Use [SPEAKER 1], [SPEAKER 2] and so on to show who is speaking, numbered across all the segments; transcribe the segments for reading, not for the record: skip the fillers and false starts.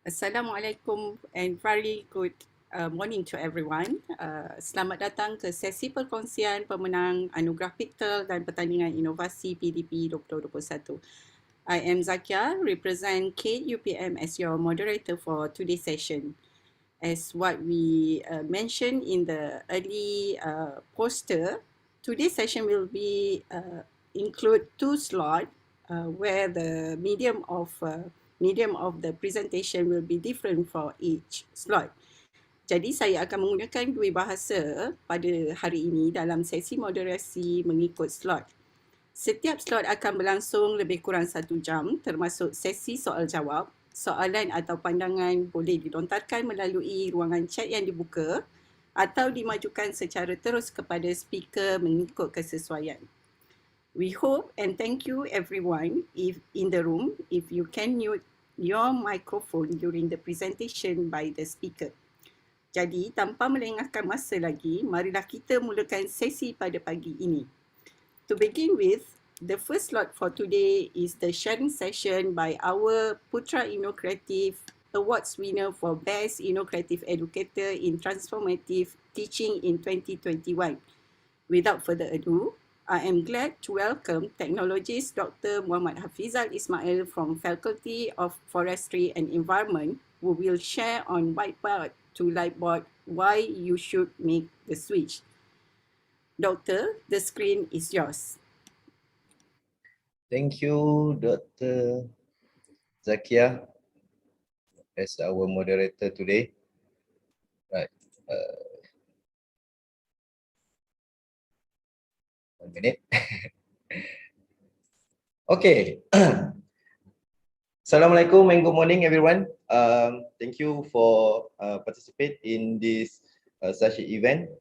[SPEAKER 1] Assalamualaikum and very good morning to everyone. Selamat datang ke sesi perkongsian pemenang Anugerah PicTL dan Pertandingan Inovasi PdP 2021. I am Zakia, represent CADe-UPM as your moderator for today's session. As what we mentioned in the early poster, today's session will be include two slots where the medium of the presentation will be different for each slot. Jadi saya akan menggunakan dua bahasa pada hari ini dalam sesi moderasi mengikut slot. Setiap slot akan berlangsung lebih kurang 1 jam termasuk sesi soal jawab. Soalan atau pandangan boleh dilontarkan melalui ruangan chat yang dibuka atau dimajukan secara terus kepada speaker mengikut kesesuaian. We hope and thank you everyone if in the room if you can mute your microphone during the presentation by the speaker. Jadi, tanpa melengahkan masa lagi, marilah kita mulakan sesi pada pagi ini. To begin with, the first slot for today is the sharing session by our Putra Innocreative Awards winner for Best Innocreative Educator in Transformative Teaching in 2021. Without further ado, I am glad to welcome technologist Dr. Muhammad Hafizal Ismail from Faculty of Forestry and Environment, who will share on whiteboard to lightboard why you should make the switch. Doctor, the screen is yours.
[SPEAKER 2] Thank you, Dr. Zakia, as our moderator today. Right. 1 minute. Okay. Assalamualaikum and good morning, everyone. Thank you for participate in this such an event.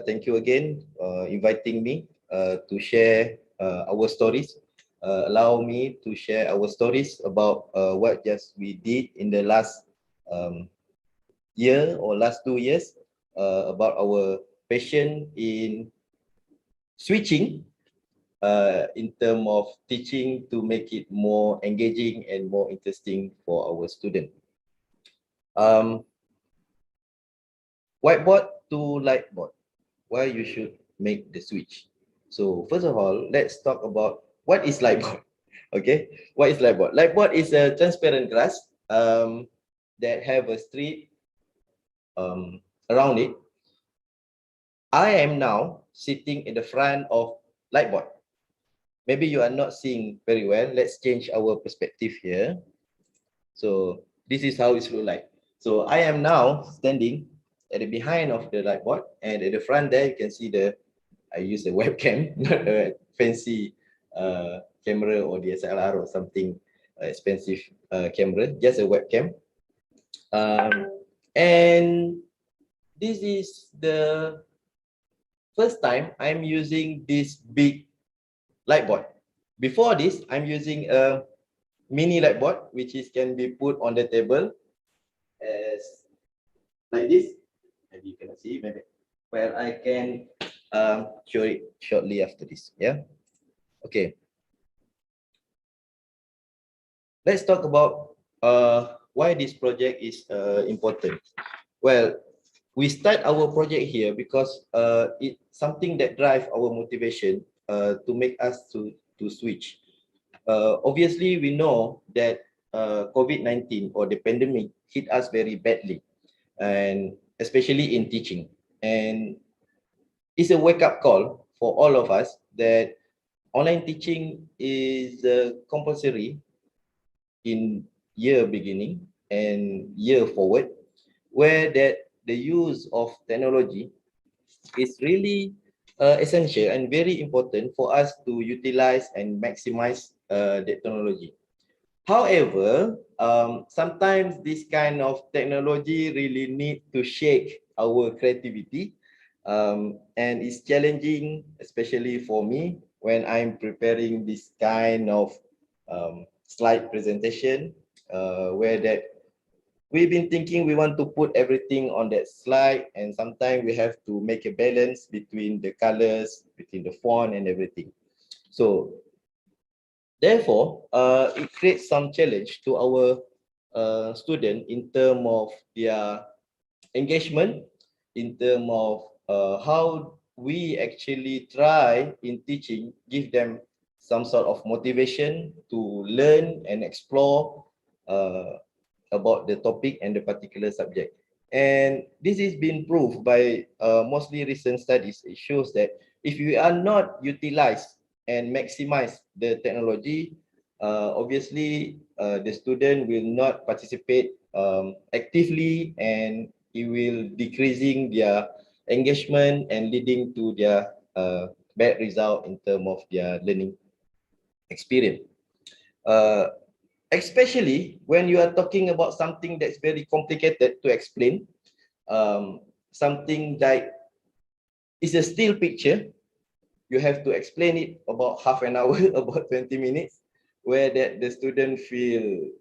[SPEAKER 2] Thank you again inviting me to share our stories. Allow me to share our stories about what just we did in the last year or last 2 years about our passion in switching in terms of teaching to make it more engaging and more interesting for our student. Whiteboard to lightboard, why you should make the switch. So first of all, let's talk about what is lightboard. Okay, what is lightboard? Lightboard is a transparent glass that have a strip around it. I am now sitting in the front of lightboard. Maybe you are not seeing very well. Let's change our perspective here. So this is how it looks like. So I am now standing at the behind of the lightboard, and at the front there you can see I use a webcam, not a fancy camera or DSLR or something expensive camera, just a webcam. And this is the first time I'm using this big lightboard. Before this, I'm using a mini lightboard, which can be put on the table as like this. Maybe you cannot see, maybe where I can show it shortly after this. Yeah. Okay. Let's talk about why this project is important. Well, we start our project here because it's something that drives our motivation to make us to switch. Obviously, we know that COVID-19 or the pandemic hit us very badly, and especially in teaching. And it's a wake-up call for all of us that online teaching is compulsory in year beginning and year forward, where that the use of technology is really essential and very important for us to utilize and maximize the technology. However, sometimes this kind of technology really need to shake our creativity, and it's challenging, especially for me when I'm preparing this kind of slide presentation, where that we've been thinking we want to put everything on that slide, and sometimes we have to make a balance between the colors, between the font and everything. So therefore, it creates some challenge to our student in terms of their engagement, in terms of how we actually try in teaching, give them some sort of motivation to learn and explore about the topic and the particular subject. And this is being proved by mostly recent studies. It shows that if you are not utilized and maximize the technology, obviously the student will not participate actively, and it will decreasing their engagement and leading to their bad result in terms of their learning experience. Uh, Especially when you are talking about something that's very complicated to explain, something like it's a still picture, you have to explain it about half an hour, about 20 minutes, where that the student feel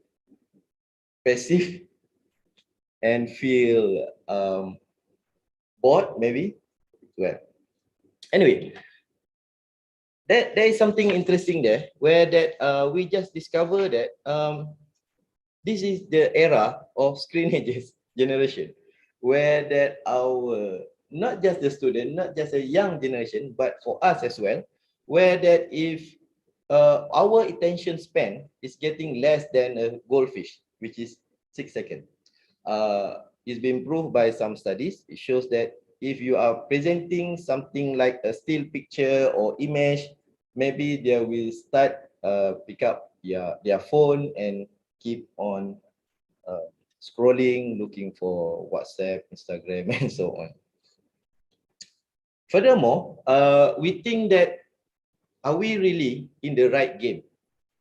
[SPEAKER 2] passive and feel bored maybe. Well, anyway, there is something interesting there, where that we just discover that this is the era of screenages generation, where that our, not just the student, not just a young generation, but for us as well, where that if our attention span is getting less than a goldfish, which is 6 seconds. It's been proved by some studies. It shows that if you are presenting something like a still picture or image, maybe they will start pick up their phone and keep on scrolling, looking for WhatsApp, Instagram, and so on. Furthermore, we think that, are we really in the right game?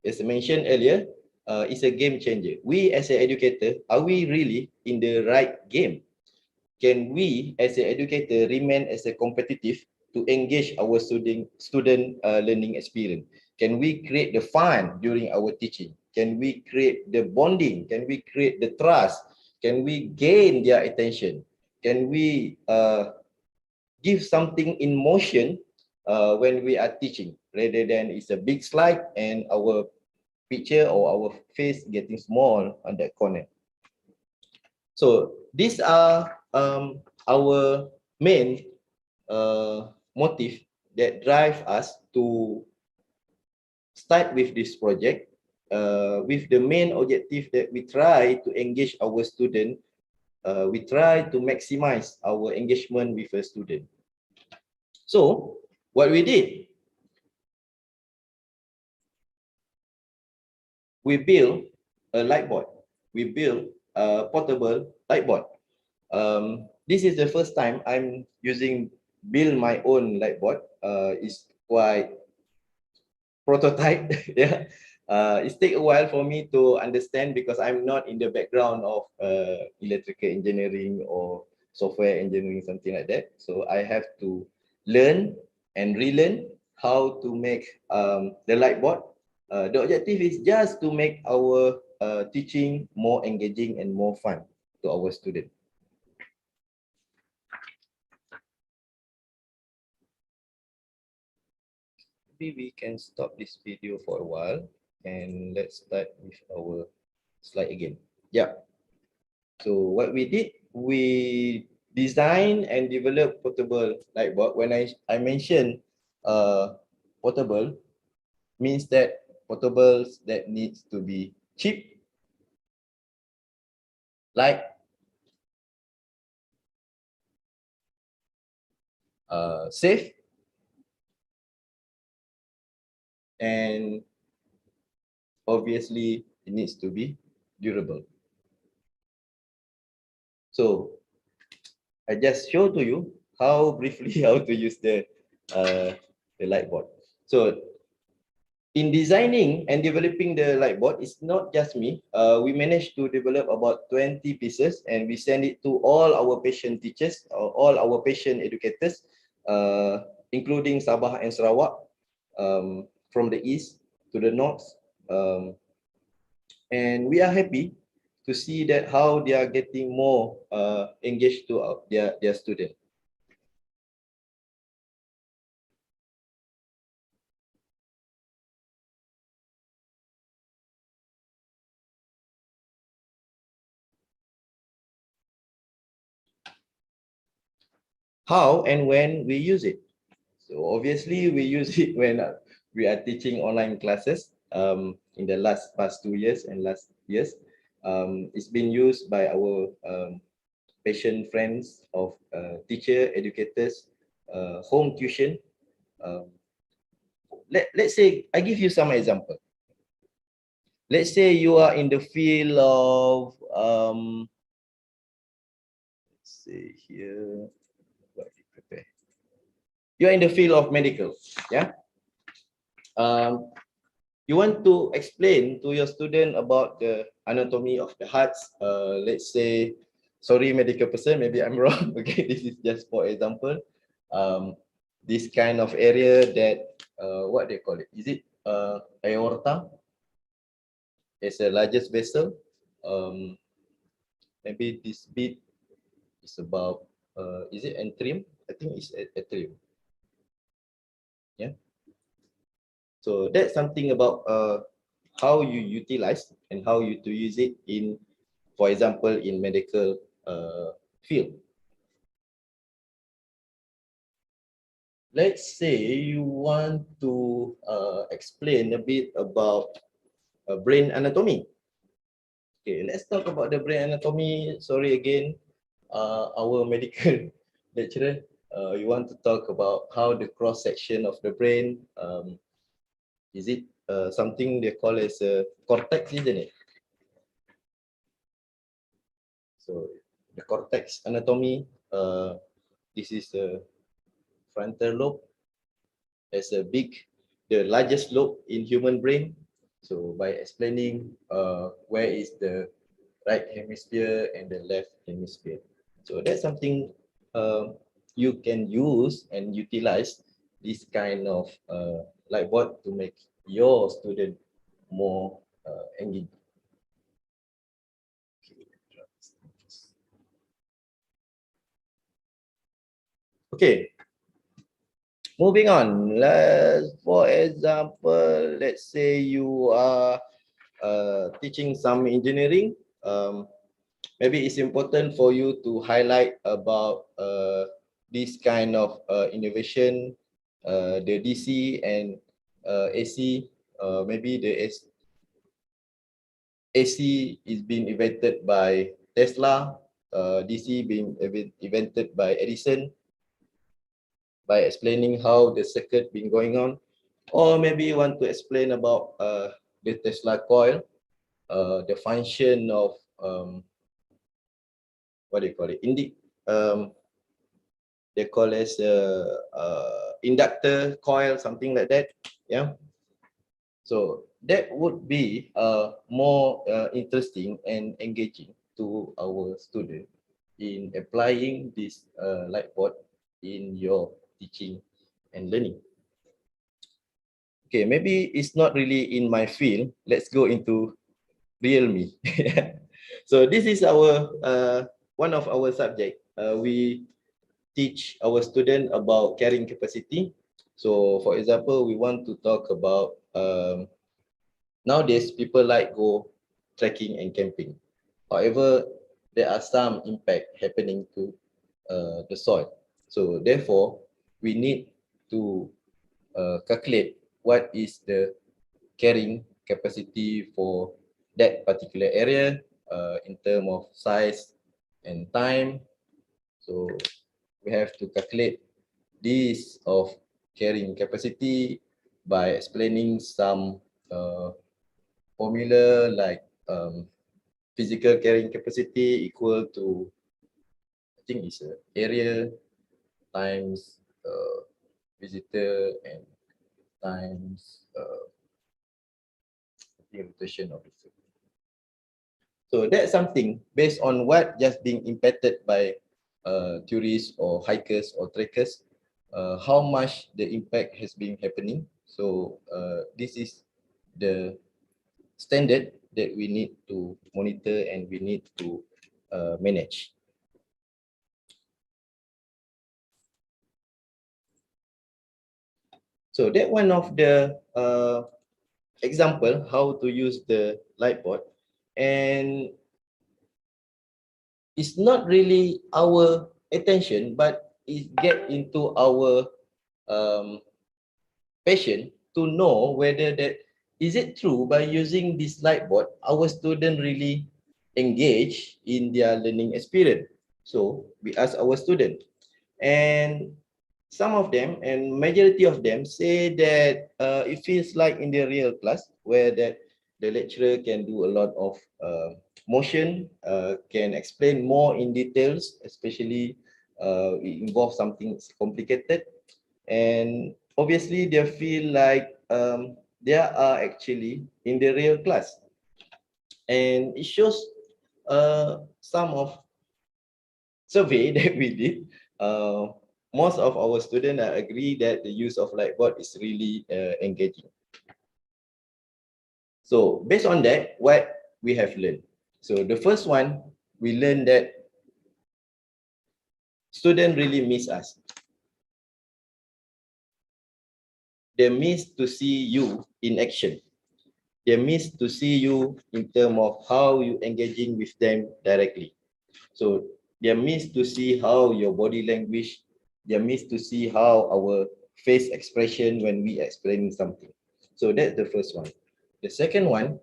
[SPEAKER 2] As I mentioned earlier, it's a game changer. We as an educator, are we really in the right game? Can we as an educator remain as a competitive to engage our student learning experience? Can we create the fun during our teaching? Can we create the bonding? Can we create the trust? Can we gain their attention? Can we give something in motion when we are teaching, rather than it's a big slide and our picture or our face getting small on that corner? So these are our main motive that drive us to start with this project, with the main objective that we try to engage our student. We try to maximize our engagement with a student. So what we did, we built a light board. We built a portable light board. This is the first time I'm using build my own light board. It's quite prototype. Yeah, it take a while for me to understand because I'm not in the background of electrical engineering or software engineering, something like that. So I have to learn and relearn how to make the light board. The objective is just to make our teaching more engaging and more fun to our students. Maybe we can stop this video for a while and let's start with our slide again. Yeah. So what we did, we design and develop portable light bulb. When I mentioned portable, means that portables that needs to be cheap, light, safe, and obviously it needs to be durable. So I just show to you how briefly how to use the light board. So in designing and developing the light board, it's not just me. We managed to develop about 20 pieces and we send it to all our patient teachers, all our patient educators, including Sabah and Sarawak, from the east to the north. And we are happy to see that how they are getting more engaged to their students. how and when we use it. So obviously we use it when we are teaching online classes in the past 2 years and last years. It's been used by our patient friends of teacher, educators, home tuition. Um, let's say, I give you some example. Let's say you are in the field of, let's see here, what do you prepare? You are in the field of medical, yeah? You want to explain to your student about the anatomy of the hearts. Let's say, sorry, medical person, maybe I'm wrong. Okay, this is just for example. This kind of area that, what they call it? Is it aorta? It's the largest vessel. Maybe this bit is about, is it atrium? I think it's atrium. Yeah. So that's something about how you utilize and how you to use it in, for example, in medical field. Let's say you want to explain a bit about brain anatomy. Okay, let's talk about the brain anatomy. Sorry again, our medical lecturer. You want to talk about how the cross section of the brain. Is it something they call as a cortex, isn't it? So the cortex anatomy. This is a frontal lobe. As a the largest lobe in human brain. So by explaining where is the right hemisphere and the left hemisphere. So that's something you can use and utilize this kind of whiteboard to make your student more engaged. Okay, moving on. For example, let's say you are teaching some engineering. Maybe it's important for you to highlight about this kind of innovation, the DC and AC. Maybe the AC is being invented by Tesla, DC being invented by Edison, by explaining how the circuit been going on. Or maybe you want to explain about the Tesla coil, the function of what do you call it? They call as inductor coil, something like that. Yeah. So that would be more interesting and engaging to our student in applying this lightboard in your teaching and learning. Okay, maybe it's not really in my field. Let's go into real me. So this is our one of our subject. We teach our student about carrying capacity. So for example, we want to talk about nowadays people like go trekking and camping. However, there are some impact happening to the soil. So therefore, we need to calculate what is the carrying capacity for that particular area in terms of size and time. So we have to calculate this of carrying capacity by explaining some formula like physical carrying capacity equal to, I think it's area times visitor and times rotation of the field. So that's something based on what just being impacted by tourists or hikers or trekkers, how much the impact has been happening. So this is the standard that we need to monitor and we need to manage. So that one of the example how to use the lightboard, and it's not really our attention, but get into our passion to know whether that is it true by using this lightboard, our student really engage in their learning experience. So we ask our student, and some of them and majority of them say that it feels like in the real class where that the lecturer can do a lot of motion, can explain more in details, especially it involves something complicated, and obviously they feel like they are actually in the real class, and it shows some of survey that we did. Most of our students agree that the use of lightboard is really engaging. So based on that, what we have learned. So the first one, we learned that students really miss us. They miss to see you in action. They miss to see you in terms of how you engaging with them directly. So they miss to see how your body language, they miss to see how our face expression when we explaining something. So that's the first one. The second one,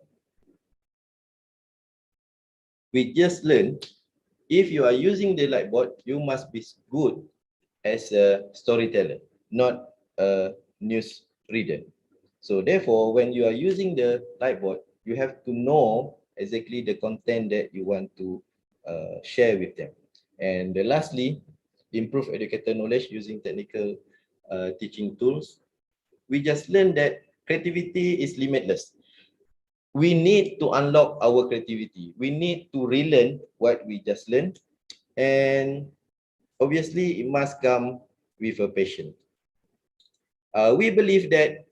[SPEAKER 2] we just learned if you are using the lightboard, you must be good as a storyteller, not a news reader. So therefore, when you are using the lightboard, you have to know exactly the content that you want to share with them. And lastly, improve educator knowledge using technical teaching tools. We just learned that creativity is limitless. We need to unlock our creativity. We need to relearn what we just learned. And obviously, it must come with a passion. We believe that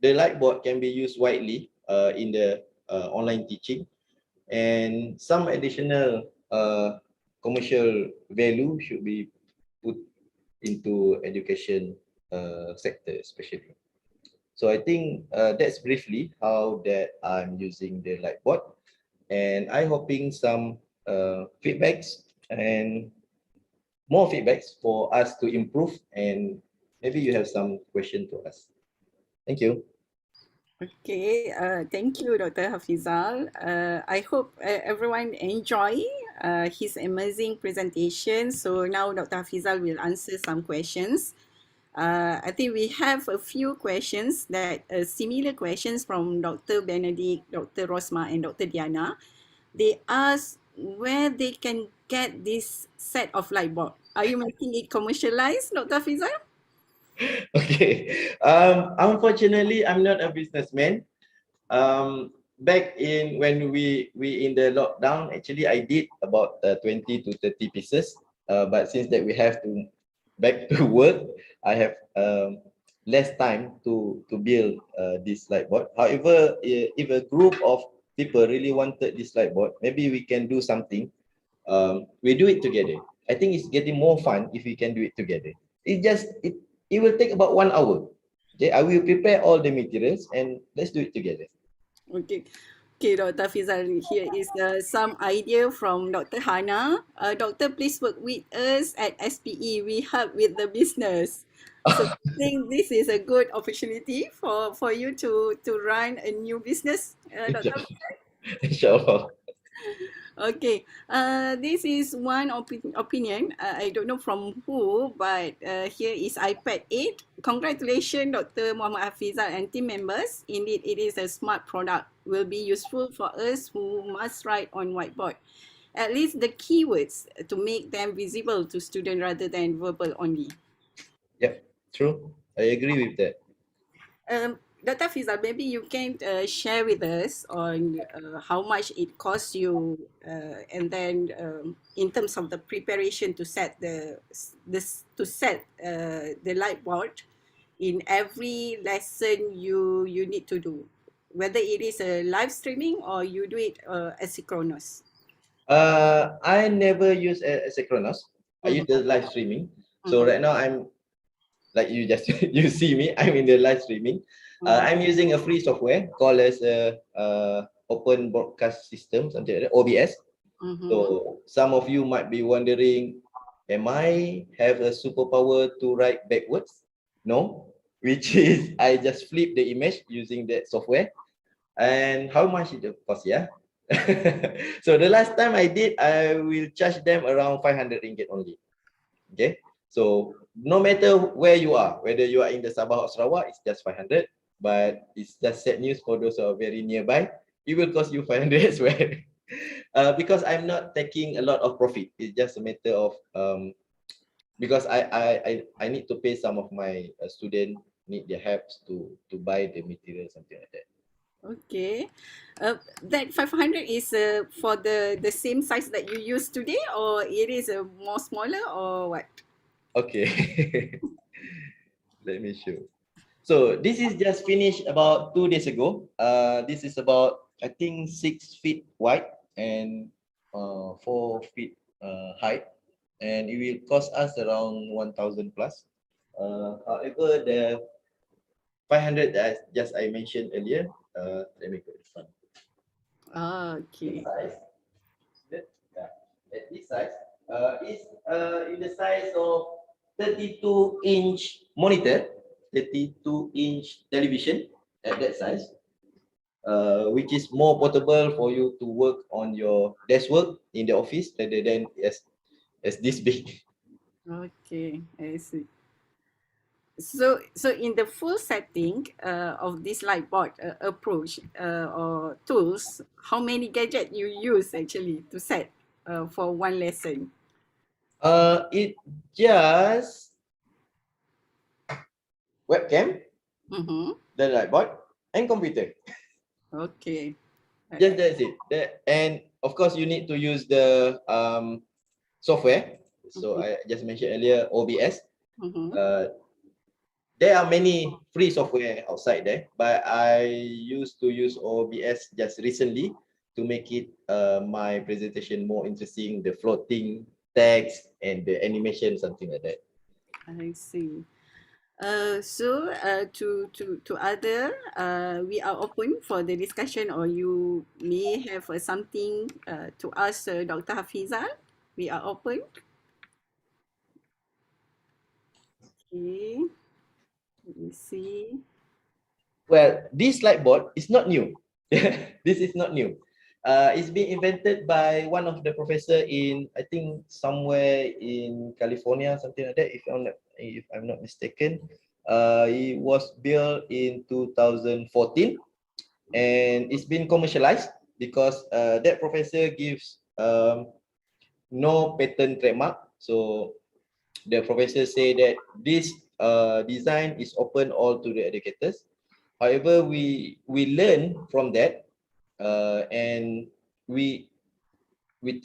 [SPEAKER 2] the lightboard can be used widely in the online teaching, and some additional commercial value should be put into education sector especially. So I think that's briefly how that I'm using the lightboard, and I hoping some feedbacks and more feedbacks for us to improve, and maybe you have some question to us. Thank you.
[SPEAKER 1] Okay, thank you, Dr. Hafizal. I hope everyone enjoy his amazing presentation. So now Dr. Hafizal will answer some questions. I think we have a few questions that similar questions from Dr. Benedict, Dr. Rosma, and Dr. Diana. They ask where they can get this set of light bulb. Are you making it commercialized, Dr. Hafizal?
[SPEAKER 2] Okay. Unfortunately, I'm not a businessman. Back in when we in the lockdown, actually I did about 20 to 30 pieces. But since that we have to back to work, I have less time to build this light board. However, if a group of people really wanted this light board, maybe we can do something. We do it together. I think it's getting more fun if we can do it together. It will take about 1 hour. Okay, I will prepare all the materials and let's do it together.
[SPEAKER 1] Okay. Okay, Dr. Fizal, here is some idea from Dr. Hana. Doctor, please work with us at SPE. We help with the business. So I think this is a good opportunity for you to run a new business, Dr.
[SPEAKER 2] Inshallah.
[SPEAKER 1] Okay, this is one opinion. I don't know from who, but here is iPad 8. Congratulations, Dr. Muhammad Hafizal and team members. Indeed, it is a smart product. Will be useful for us who must write on whiteboard. At least the keywords to make them visible to students rather than verbal only.
[SPEAKER 2] Yeah, true. I agree with that.
[SPEAKER 1] Dr. Fiza, maybe you can share with us on how much it costs you, and then in terms of the preparation to set the light board in every lesson you need to do, whether it is a live streaming or you do it asynchronous.
[SPEAKER 2] I never use a Synchronous. I use
[SPEAKER 1] Mhm,
[SPEAKER 2] the live streaming. So
[SPEAKER 1] mhm,
[SPEAKER 2] right now I'm like you just you see me. I'm in the live streaming.
[SPEAKER 1] mhm,
[SPEAKER 2] I'm using a free software called as a open broadcast system, something like that, OBS.
[SPEAKER 1] mhm,
[SPEAKER 2] So some of you might be wondering, Am I have a superpower to write backwards? No, which is I just flip the image using that software. And how much it cost? Yeah. So the last time I did, I will charge them around 500 ringgit only. Okay. So no matter where you are, whether you are in the Sabah or Sarawak, it's just 500. But it's just sad news for those who are very nearby. It will cost you 500 as well. Because I'm not taking a lot of profit. It's just a matter of because I need to pay some of my student need their help to buy the material, something like that.
[SPEAKER 1] Okay. That 500 is for the same size that you use today, or it is a more smaller, or what?
[SPEAKER 2] Okay. Let me show. So this is just finished about 2 days ago. This is about, I think, 6 feet wide and 4 feet height, and it will cost us around 1,000 plus. However, the 500 that I mentioned earlier, let me go this one. This
[SPEAKER 1] Okay.
[SPEAKER 2] size, yeah, at this size, is in the size of 32-inch monitor, 32-inch television at that size, which is more portable for you to work on your desk work in the office rather than as this big.
[SPEAKER 1] Okay, I see. So in the full setting of this light board approach or tools, how many gadget you use actually to set for one lesson?
[SPEAKER 2] It just webcam,
[SPEAKER 1] Mm-hmm.
[SPEAKER 2] the light board, and computer.
[SPEAKER 1] Okay.
[SPEAKER 2] Just that's it. And of course, you need to use the software. So I just mentioned earlier, OBS.
[SPEAKER 1] Mm-hmm.
[SPEAKER 2] There are many free software outside there, but I used to use OBS just recently to make it my presentation more interesting, the floating text and the animation, something like that.
[SPEAKER 1] I see. To other, we are open for the discussion, or you may have something to ask Dr. Hafizal. We are open. Okay, let me see.
[SPEAKER 2] Well, this light board is not new. This is not new. It's been invented by one of the professor in, I think, somewhere in California, something like that, if I'm not mistaken. It was built in 2014, and it's been commercialized because that professor gives no patent trademark. So the professor say that this design is open all to the educators. However, we learn from that, and we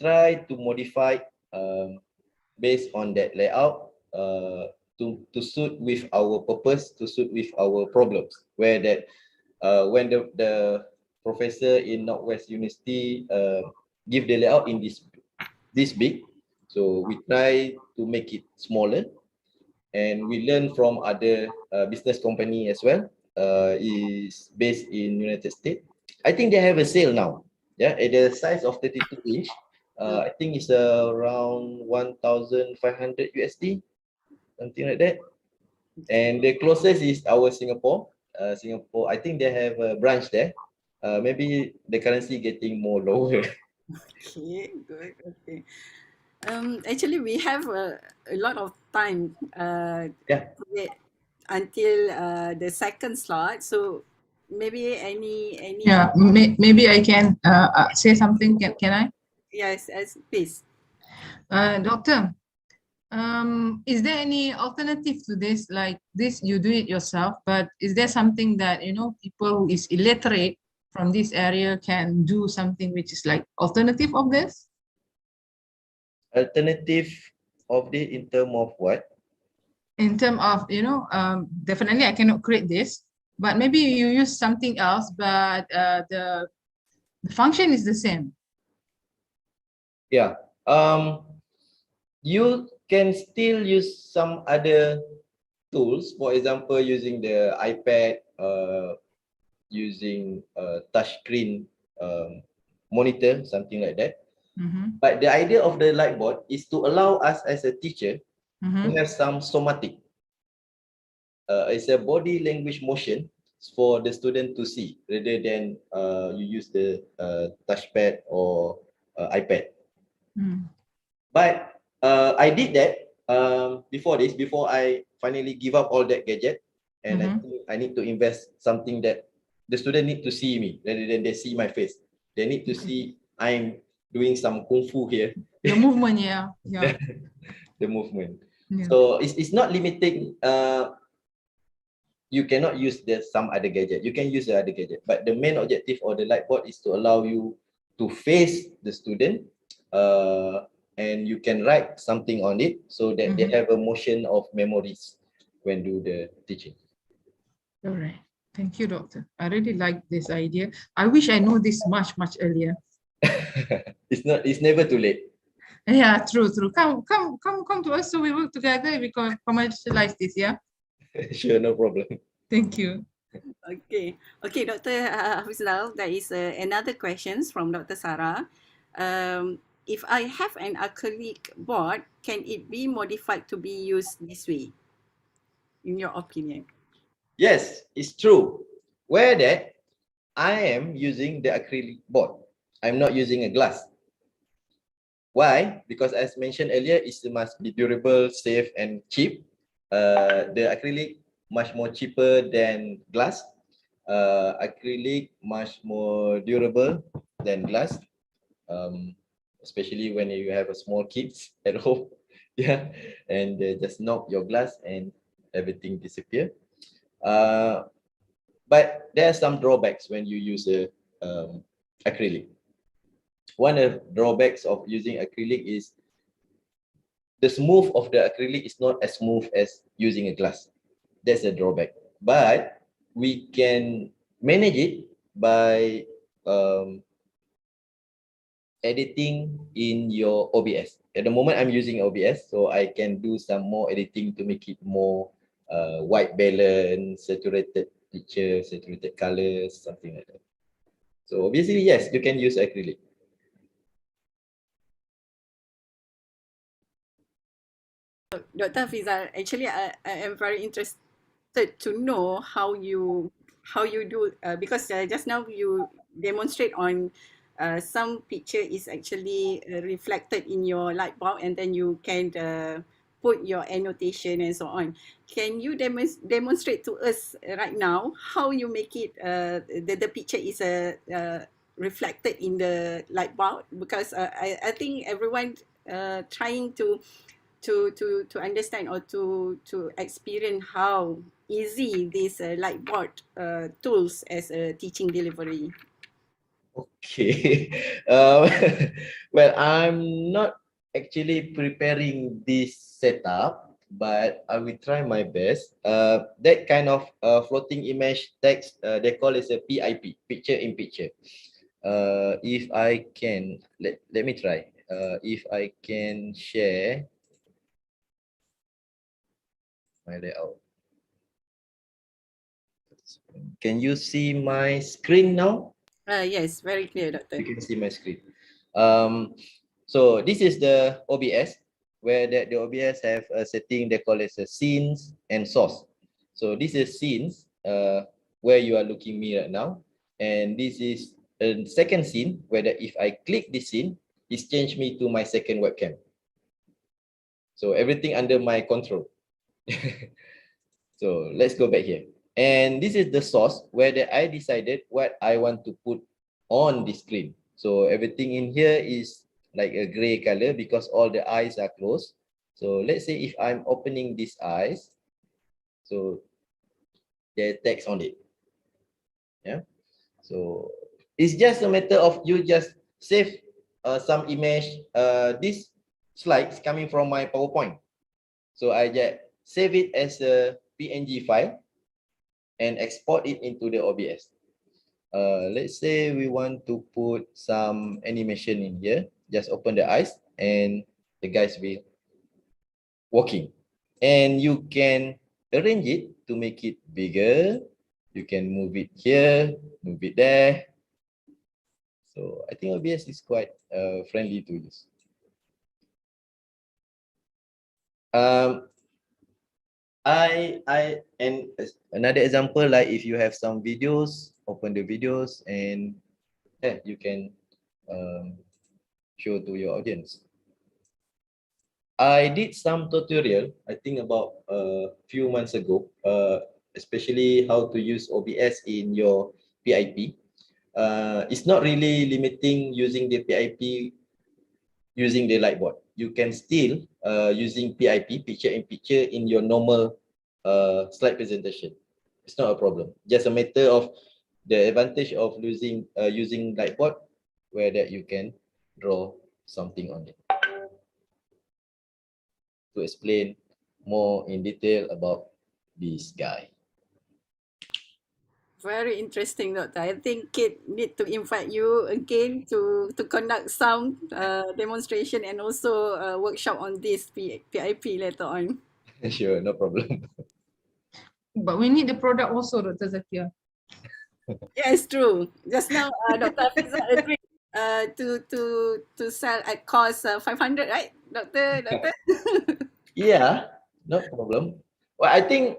[SPEAKER 2] try to modify based on that layout to suit with our purpose, to suit with our problems. Where that when the professor in Northwest University give the layout in this big, so we try to make it smaller, and we learn from other business company as well. Is based in United States. I think they have a sale now. Yeah, at the size of 32 inch. I think it's around 1,500 USD, something like that. And the closest is our Singapore. Singapore, I think they have a branch there. Maybe the currency getting more lower.
[SPEAKER 1] Okay, good. Okay. Actually, we have a lot of time
[SPEAKER 2] Yeah.
[SPEAKER 1] to wait until the second slot. So maybe any
[SPEAKER 3] Yeah, maybe I can say something. Can I?
[SPEAKER 1] yes, please.
[SPEAKER 3] Doctor, is there any alternative to this? Like this, you do it yourself, but is there something that, people who is illiterate from this area can do something which is like alternative of this?
[SPEAKER 2] Alternative of this in term of what?
[SPEAKER 3] In terms of, definitely I cannot create this, but maybe you use something else, but the function is the same.
[SPEAKER 2] Yeah. You can still use some other tools, for example, using the iPad, using touch screen monitor, something like that. But the idea of the light board is to allow us as a teacher to have some somatic. It's a body language motion for the student to see rather than you use the touchpad or iPad. But I did that before I finally give up all that gadget, and I think I need to invest something that the student need to see me rather than they see my face. They need to see I'm doing some kung fu here.
[SPEAKER 3] The movement, yeah.
[SPEAKER 2] The movement.
[SPEAKER 3] Yeah.
[SPEAKER 2] So it's not limiting. You cannot use some other gadget. You can use the other gadget, but the main objective of the light board is to allow you to face the student, and you can write something on it so that they have a motion of memories when do the teaching.
[SPEAKER 3] All right. Thank you, Doctor. I really like this idea. I wish I know this much earlier.
[SPEAKER 2] It's never too late.
[SPEAKER 3] Yeah, true. Come to us so we work together. We can commercialize this, yeah?
[SPEAKER 2] Sure, no problem.
[SPEAKER 3] Thank you.
[SPEAKER 1] Okay, Dr. Hafizal, there is another question from Dr. Sarah. If I have an acrylic board, can it be modified to be used this way, in your opinion?
[SPEAKER 2] Yes, it's true. Where that I am using the acrylic board. I'm not using a glass. Why? Because as mentioned earlier, it must be durable, safe, and cheap. The acrylic much more cheaper than glass. Acrylic much more durable than glass, especially when you have a small kids at home. Yeah, and they just knock your glass and everything disappear. But there are some drawbacks when you use a acrylic. One of the drawbacks of using acrylic is the smooth of the acrylic is not as smooth as using a glass. That's a drawback. But we can manage it by editing in your OBS. At the moment, I'm using OBS, so I can do some more editing to make it more white balance, saturated picture, saturated colors, something like that. So obviously, yes, you can use acrylic.
[SPEAKER 1] Dr. Hafizal, actually, I am very interested to know how you do, because just now you demonstrate on some picture is actually reflected in your light bulb, and then you can put your annotation and so on. Can you demonstrate to us right now how you make it the picture is reflected in the light bulb? Because I think everyone trying to understand or to experience how easy this light board tools as a teaching delivery.
[SPEAKER 2] Okay. Well, I'm not actually preparing this setup, but I will try my best. That kind of floating image text, they call it a PIP, picture in picture. If I can, let me try. If I can share my layout. Can you see my screen now?
[SPEAKER 1] Yes, very clear, Doctor.
[SPEAKER 2] You can see my screen. So this is the OBS, where the OBS have a setting they call it a scenes and source. So this is scenes, where you are looking me right now, and this is a second scene where if I click this scene, it's changed me to my second webcam. So everything under my control. So let's go back here. And this is the source where I decided what I want to put on the screen. So everything in here is like a gray color because all the eyes are closed. So let's say if I'm opening these eyes, so there's text on it. Yeah. So it's just a matter of you just save some image. This slides coming from my PowerPoint. So I just save it as a PNG file and export it into the OBS. Let's say we want to put some animation in here. Just open the eyes and the guys will walking. And you can arrange it to make it bigger. You can move it here, move it there. So So I think OBS is quite friendly to use. And another example, like if you have some videos, open the videos and you can show to your audience. I did some tutorial, I think about a few months ago, especially how to use OBS in your PIP. It's not really limiting using the PIP using the lightboard. You can still using PIP, picture in picture, in your normal slide presentation. It's not a problem. Just a matter of the advantage of using lightboard, where that you can draw something on it. To explain more in detail about this guy.
[SPEAKER 1] Very interesting, Doctor. I think Kate need to invite you again to conduct some demonstration and also workshop on this PIP later on.
[SPEAKER 2] Sure, no problem.
[SPEAKER 3] But we need the product also, Dr. Zakia.
[SPEAKER 1] Yes, true. Just now, Dr. Fiza agreed to sell at cost 500, right, Doctor?
[SPEAKER 2] Yeah, no problem. Well, I think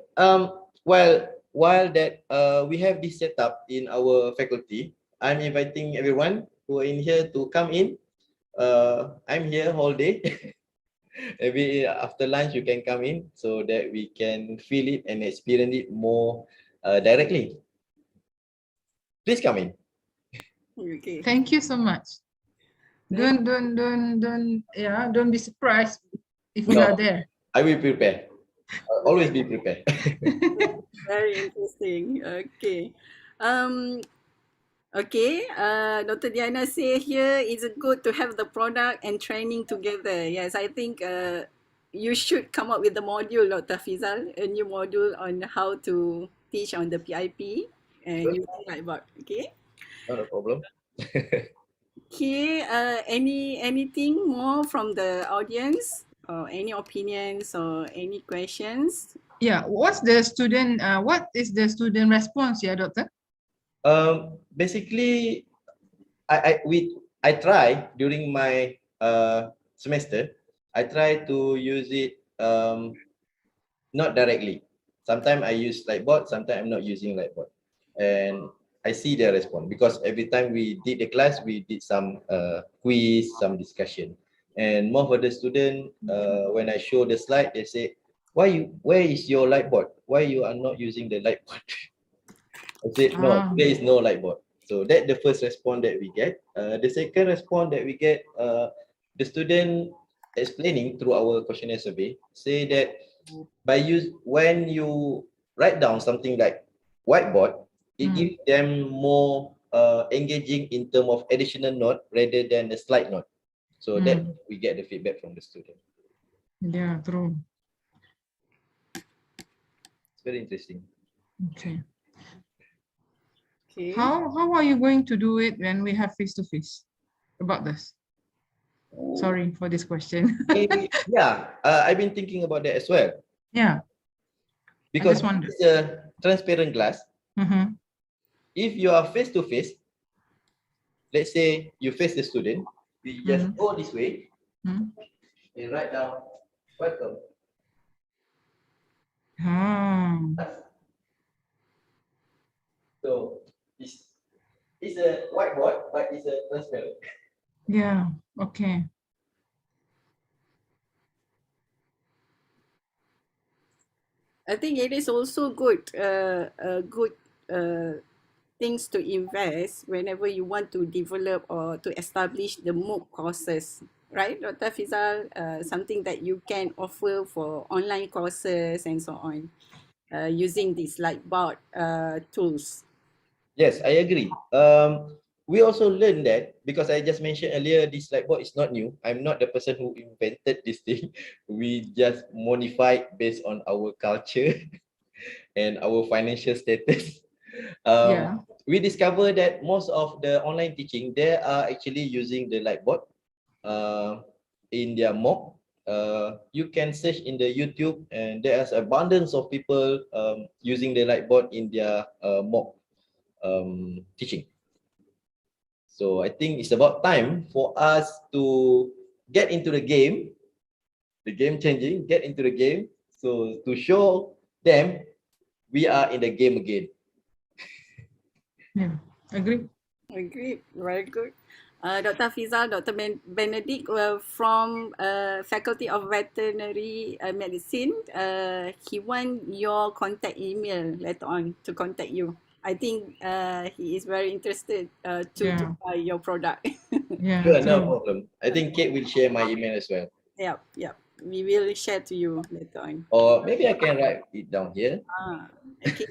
[SPEAKER 2] while that we have this setup in our faculty, I'm inviting everyone who are in here to come in. I'm here whole day. Maybe after lunch you can come in so that we can feel it and experience it more directly. Please come in.
[SPEAKER 1] Okay.
[SPEAKER 3] Thank you so much. Don't be surprised if we are there.
[SPEAKER 2] I will prepare. I'll always be prepared.
[SPEAKER 1] Very interesting. Okay. Okay. Dr. Diana say here it's good to have the product and training together. Yes, I think you should come up with the module, Dr. Fizal, a new module on how to teach on the PIP and
[SPEAKER 2] Sure.
[SPEAKER 1] using Lightboard. Okay.
[SPEAKER 2] Not a problem.
[SPEAKER 1] Okay. Anything more from the audience? Or any opinions or any questions?
[SPEAKER 3] Yeah, what is the student response, yeah, Doctor?
[SPEAKER 2] Basically, I try during my semester. I try to use it not directly. Sometimes I use Lightboard, sometimes I'm not using Lightboard, and I see their response because every time we did the class, we did some quiz, some discussion, and more for the student. When I show the slide, they say, where is your Lightboard? Why you are not using the Lightboard?" I said, no, there is no Lightboard. So that's the first response that we get. The second response that we get, the student explaining through our questionnaire survey, say that when you write down something like whiteboard, it gives them more engaging in terms of additional note rather than the slide note. So that we get the feedback from the student.
[SPEAKER 3] Yeah, true.
[SPEAKER 2] It's very interesting.
[SPEAKER 3] Okay.
[SPEAKER 1] Okay.
[SPEAKER 3] How are you going to do it when we have face-to-face about this? Sorry for this question.
[SPEAKER 2] Yeah, I've been thinking about that as well.
[SPEAKER 3] Yeah.
[SPEAKER 2] Because it's a transparent glass. If you are face to face, let's say you face the student, we just go this way and write down welcome. So it's a whiteboard, but it's a transparent.
[SPEAKER 3] Yeah. Okay.
[SPEAKER 1] I think it is also good things to invest whenever you want to develop or to establish the MOOC courses, right, Dr. Fizal? Something that you can offer for online courses and so on, using these Lightboard tools.
[SPEAKER 2] Yes, I agree. We also learned that because I just mentioned earlier, this Lightboard is not new. I'm not the person who invented this thing. We just modified based on our culture and our financial status. We discovered that most of the online teaching, they are actually using the Lightboard in their MOOC. You can search in the YouTube and there's abundance of people using the Lightboard in their MOOC teaching. So I think it's about time for us to get into the game changing, get into the game. So to show them we are in the game again.
[SPEAKER 3] Yeah, agree.
[SPEAKER 1] Agreed. Very good. Dr. Hafizal, Dr. Benedict from Faculty of Veterinary Medicine. He want your contact email later on to contact you. I think he is very interested to
[SPEAKER 3] Yeah.
[SPEAKER 1] buy your product.
[SPEAKER 3] Yeah,
[SPEAKER 2] Sure, no
[SPEAKER 3] true.
[SPEAKER 2] problem. I think Kate will share my email as well.
[SPEAKER 1] Yep, yep. We will share to you later on.
[SPEAKER 2] Or maybe I can write it down here.
[SPEAKER 1] Okay.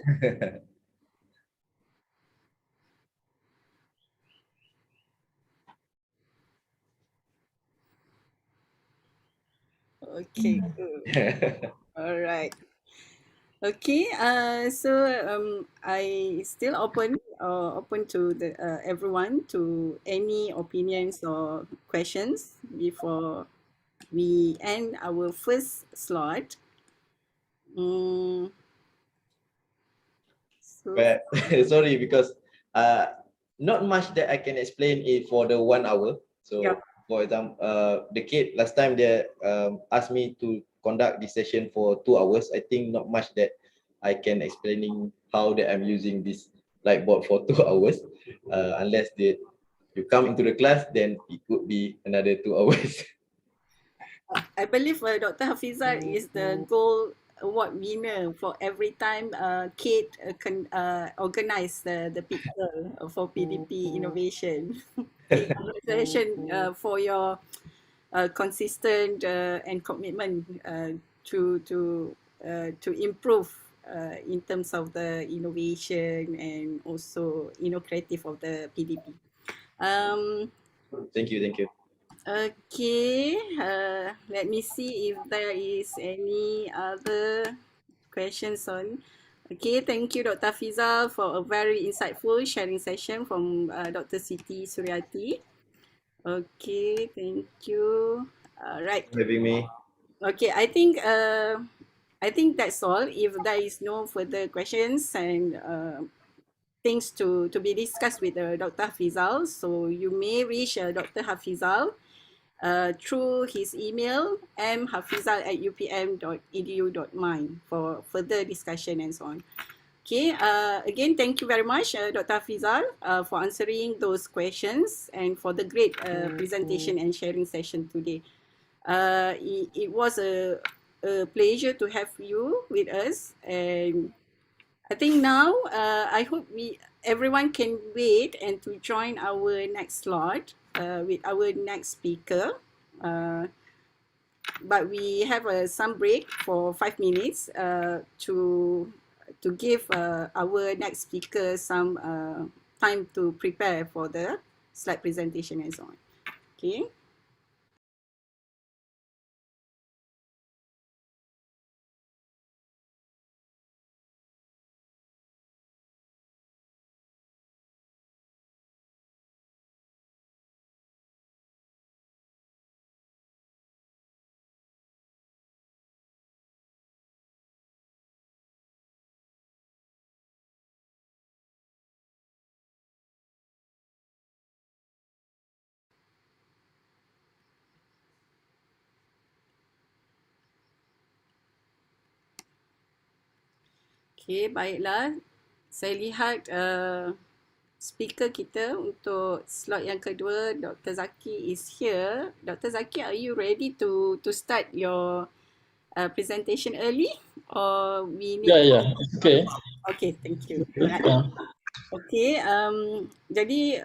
[SPEAKER 1] Okay, good. All right. Okay, so I still open to the everyone to any opinions or questions before we end our first slot. So
[SPEAKER 2] But sorry, because not much that I can explain it for the 1 hour. So
[SPEAKER 1] yeah,
[SPEAKER 2] for example, the kid last time they asked me to conduct this session for 2 hours. I think not much that I can explaining how that I'm using this light bulb for 2 hours. Unless you come into the class, then it could be another 2 hours.
[SPEAKER 1] I believe Dr. Hafizal is the gold award winner for every time Kate can organize the PicTL for PdP innovation. Kate, congratulations for your consistent and commitment to improve in terms of the innovation and also creative of the PdP.
[SPEAKER 2] Thank you, thank you.
[SPEAKER 1] Okay, let me see if there is any other questions on. Okay, thank you, Dr. Fizal, for a very insightful sharing session from Dr. Siti Suryati. Okay, thank you. Right.
[SPEAKER 2] For having me.
[SPEAKER 1] Okay, I think that's all. If there is no further questions and things to be discussed with Dr. Hafizal, so you may reach Dr. Hafizal through his email mhafizal@upm.edu.my for further discussion and so on. Okay, again, thank you very much, Dr. Hafizal, for answering those questions and for the great presentation and sharing session today. It was a pleasure to have you with us, and I think now I hope everyone can wait and to join our next slot with our next speaker. But we have some break for 5 minutes to give our next speaker some time to prepare for the slide presentation and so on. Okay. Okay, baiklah. Saya lihat speaker kita untuk slot yang kedua, Dr. Zaki is here. Dr. Zaki, are you ready to start your presentation early or we need?
[SPEAKER 4] Yeah, okay.
[SPEAKER 1] Okay, thank you.
[SPEAKER 4] Right.
[SPEAKER 1] Okay, jadi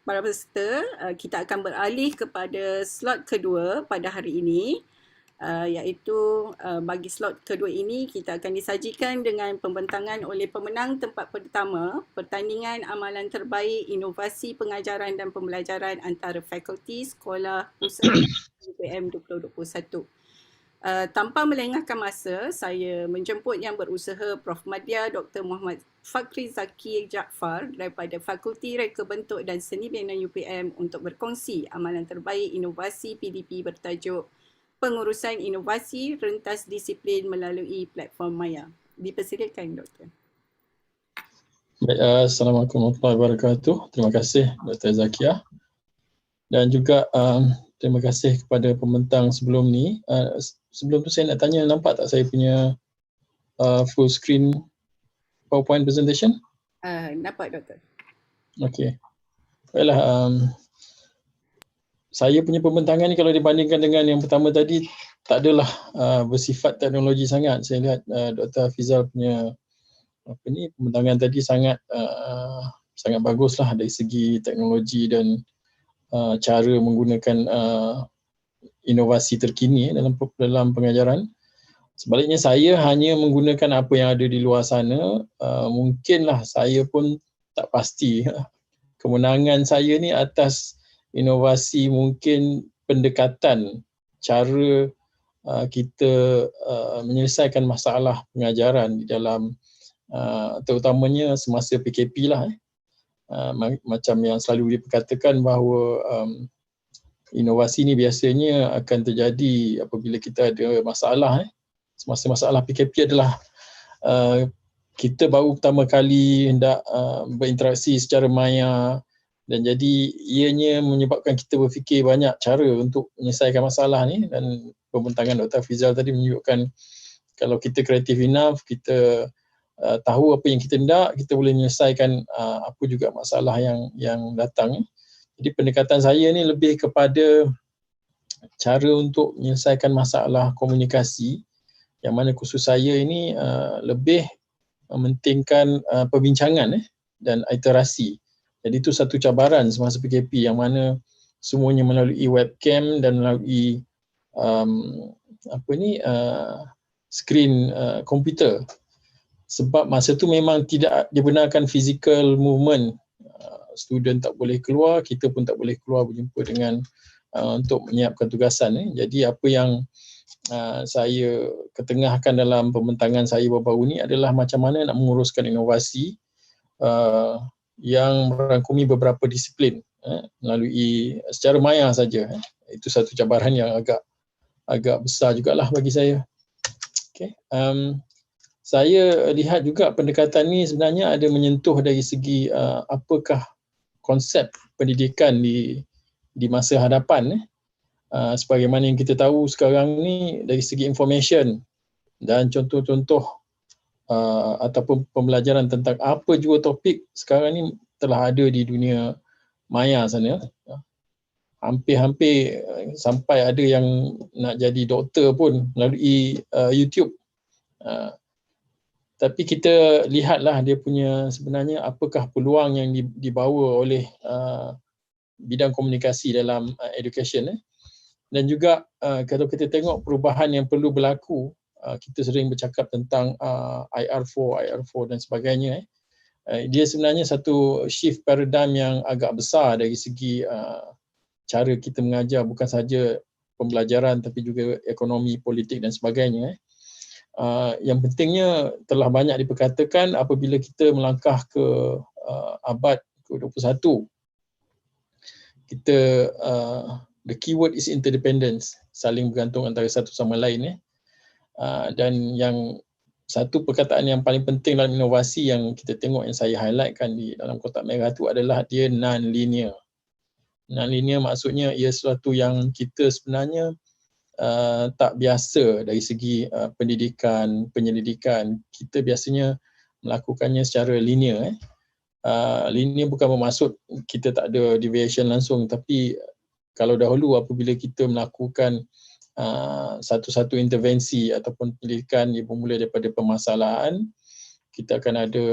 [SPEAKER 1] para peserta, kita akan beralih kepada slot kedua pada hari ini, iaitu bagi slot kedua ini kita akan disajikan dengan pembentangan oleh pemenang tempat pertama Pertandingan Amalan Terbaik Inovasi Pengajaran dan Pembelajaran antara Fakulti Sekolah Pusat UPM 2021. Tanpa melengahkan masa, saya menjemput yang berusaha Prof. Madya Dr. Muhammad Fakri Zaki Jaafar daripada Fakulti Reka Bentuk dan Seni Bangunan UPM untuk berkongsi amalan terbaik inovasi PdP bertajuk Pengurusan Inovasi Rentas Disiplin melalui Platform Maya. Dipersilakan, Doktor.
[SPEAKER 4] Baik, Assalamualaikum warahmatullahi wabarakatuh. Terima kasih Dr. Zakiah. Dan juga terima kasih kepada pembentang sebelum ni. Sebelum tu saya nak tanya, nampak tak saya punya full screen PowerPoint presentation?
[SPEAKER 1] Nampak Doktor.
[SPEAKER 4] Okey. Baiklah, saya punya pembentangan ni kalau dibandingkan dengan yang pertama tadi, tak adalah bersifat teknologi sangat. Saya lihat Dr. Hafizal punya pembentangan tadi sangat baguslah dari segi teknologi dan cara menggunakan inovasi terkini dalam pengajaran. Sebaliknya saya hanya menggunakan apa yang ada di luar sana. Mungkinlah saya pun tak pasti. Kemenangan saya ni atas inovasi, mungkin pendekatan cara kita menyelesaikan masalah pengajaran di dalam terutamanya semasa PKP lah. Macam yang selalu diperkatakan bahawa inovasi ni biasanya akan terjadi apabila kita ada masalah. Semasa masalah PKP adalah kita baru pertama kali hendak berinteraksi secara maya, dan jadi ianya menyebabkan kita berfikir banyak cara untuk menyelesaikan masalah ni. Dan pembentangan Dr. Hafizal tadi menunjukkan kalau kita kreatif enough, kita tahu apa yang kita hendak, kita boleh menyelesaikan apa juga masalah yang datang. Jadi pendekatan saya ni lebih kepada cara untuk menyelesaikan masalah komunikasi, yang mana khusus saya ini lebih mementingkan perbincangan dan iterasi. Jadi itu satu cabaran semasa PKP, yang mana semuanya melalui webcam dan melalui skrin komputer. Sebab masa tu memang tidak dibenarkan physical movement. Student tak boleh keluar, kita pun tak boleh keluar berjumpa dengan untuk menyiapkan tugasan. Jadi apa yang saya ketengahkan dalam pembentangan saya baru-baru ni adalah macam mana nak menguruskan inovasi yang merangkumi beberapa disiplin melalui secara maya saja. Itu satu cabaran yang agak besar jugalah bagi saya. Okay. Saya lihat juga pendekatan ni sebenarnya ada menyentuh dari segi apakah konsep pendidikan di masa hadapan. Sebagaimana yang kita tahu sekarang ni dari segi information dan contoh-contoh ataupun pembelajaran tentang apa juga topik sekarang ni telah ada di dunia maya sana. Hampir-hampir sampai ada yang nak jadi doktor pun melalui YouTube. Tapi kita lihatlah dia punya sebenarnya apakah peluang yang dibawa oleh bidang komunikasi dalam education. Dan juga kalau kita tengok perubahan yang perlu berlaku, kita sering bercakap tentang IR4 dan sebagainya. Dia sebenarnya satu shift paradigm yang agak besar dari segi cara kita mengajar, bukan saja pembelajaran tapi juga ekonomi, politik dan sebagainya. Yang pentingnya telah banyak diperkatakan apabila kita melangkah ke abad ke-21, kita the keyword is interdependence, saling bergantung antara satu sama lain. Dan yang satu perkataan yang paling penting dalam inovasi yang kita tengok, yang saya highlightkan di dalam kotak merah tu adalah dia non-linear. Non-linear maksudnya ia sesuatu yang kita sebenarnya tak biasa dari segi pendidikan, penyelidikan. Kita biasanya melakukannya secara linear. Linear bukan bermaksud kita tak ada deviation langsung, tapi kalau dahulu apabila kita melakukan satu-satu intervensi ataupun penyelidikan yang bermula daripada permasalahan, kita akan ada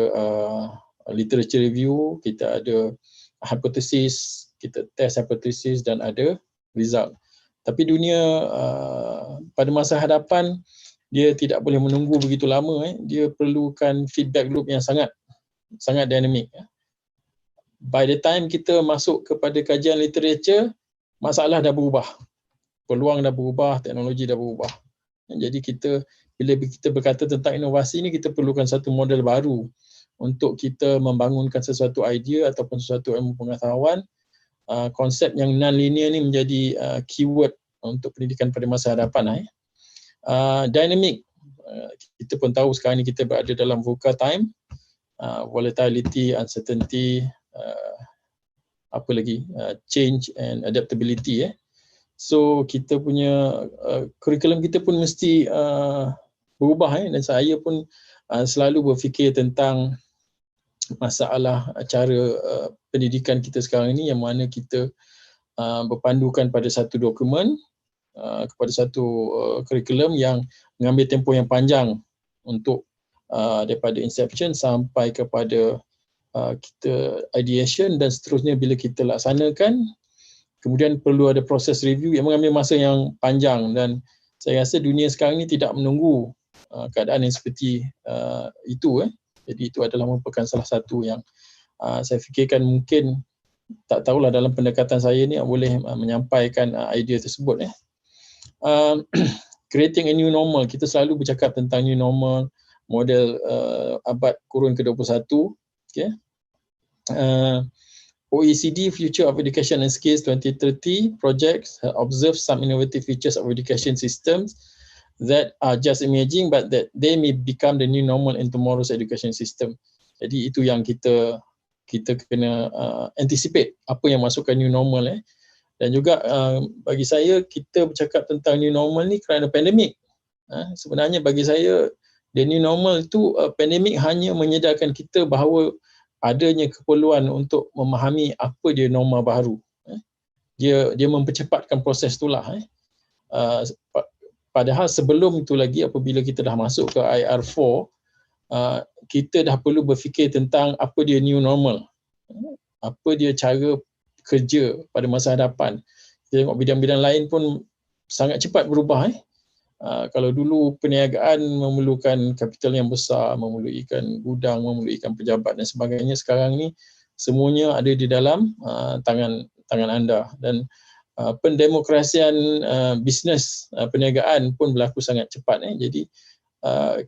[SPEAKER 4] literature review, kita ada hypothesis, kita test hypothesis dan ada result. Tapi dunia pada masa hadapan dia tidak boleh menunggu begitu lama. Dia perlukan feedback loop yang sangat dinamik. By the time kita masuk kepada kajian literature, masalah dah berubah, peluang dah berubah, teknologi dah berubah. Jadi bila kita berkata tentang inovasi ni, kita perlukan satu model baru untuk kita membangunkan sesuatu idea ataupun sesuatu ilmu pengetahuan. Konsep yang non-linear ni menjadi keyword untuk pendidikan pada masa hadapan. Dynamic, kita pun tahu sekarang ni kita berada dalam VUCA time. volatility, uncertainty, apa lagi, change and adaptability. So kita punya kurikulum kita pun mesti berubah, dan saya pun selalu berfikir tentang masalah cara pendidikan kita sekarang ini, yang mana kita berpandukan pada satu dokumen, kepada satu kurikulum yang mengambil tempoh yang panjang untuk daripada inception sampai kepada kita ideation, dan seterusnya bila kita laksanakan, kemudian perlu ada proses review yang mengambil masa yang panjang. Dan saya rasa dunia sekarang ni tidak menunggu keadaan yang seperti itu. Jadi itu adalah merupakan salah satu yang saya fikirkan mungkin, tak tahulah dalam pendekatan saya ni boleh menyampaikan idea tersebut. Creating a new normal, kita selalu bercakap tentang new normal, model abad kurun ke-21. Okay. OECD Future of Education and Skills 2030 projects observe some innovative features of education systems that are just emerging, but that they may become the new normal in tomorrow's education system. Jadi itu yang kita kena anticipate apa yang masukkan new normal. Dan juga bagi saya, kita bercakap tentang new normal ni kerana pandemik. Sebenarnya bagi saya, the new normal itu, pandemik hanya menyedarkan kita bahawa adanya keperluan untuk memahami apa dia norma baru. Dia mempercepatkan proses itulah. Padahal sebelum itu lagi, apabila kita dah masuk ke IR4, kita dah perlu berfikir tentang apa dia new normal, apa dia cara kerja pada masa hadapan. Kita tengok bidang-bidang lain pun sangat cepat berubah. Kalau dulu perniagaan memerlukan kapital yang besar, memerlukan gudang, memerlukan pejabat dan sebagainya, sekarang ni semuanya ada di dalam tangan anda. Dan pendemokrasian bisnes perniagaan pun berlaku sangat cepat. Jadi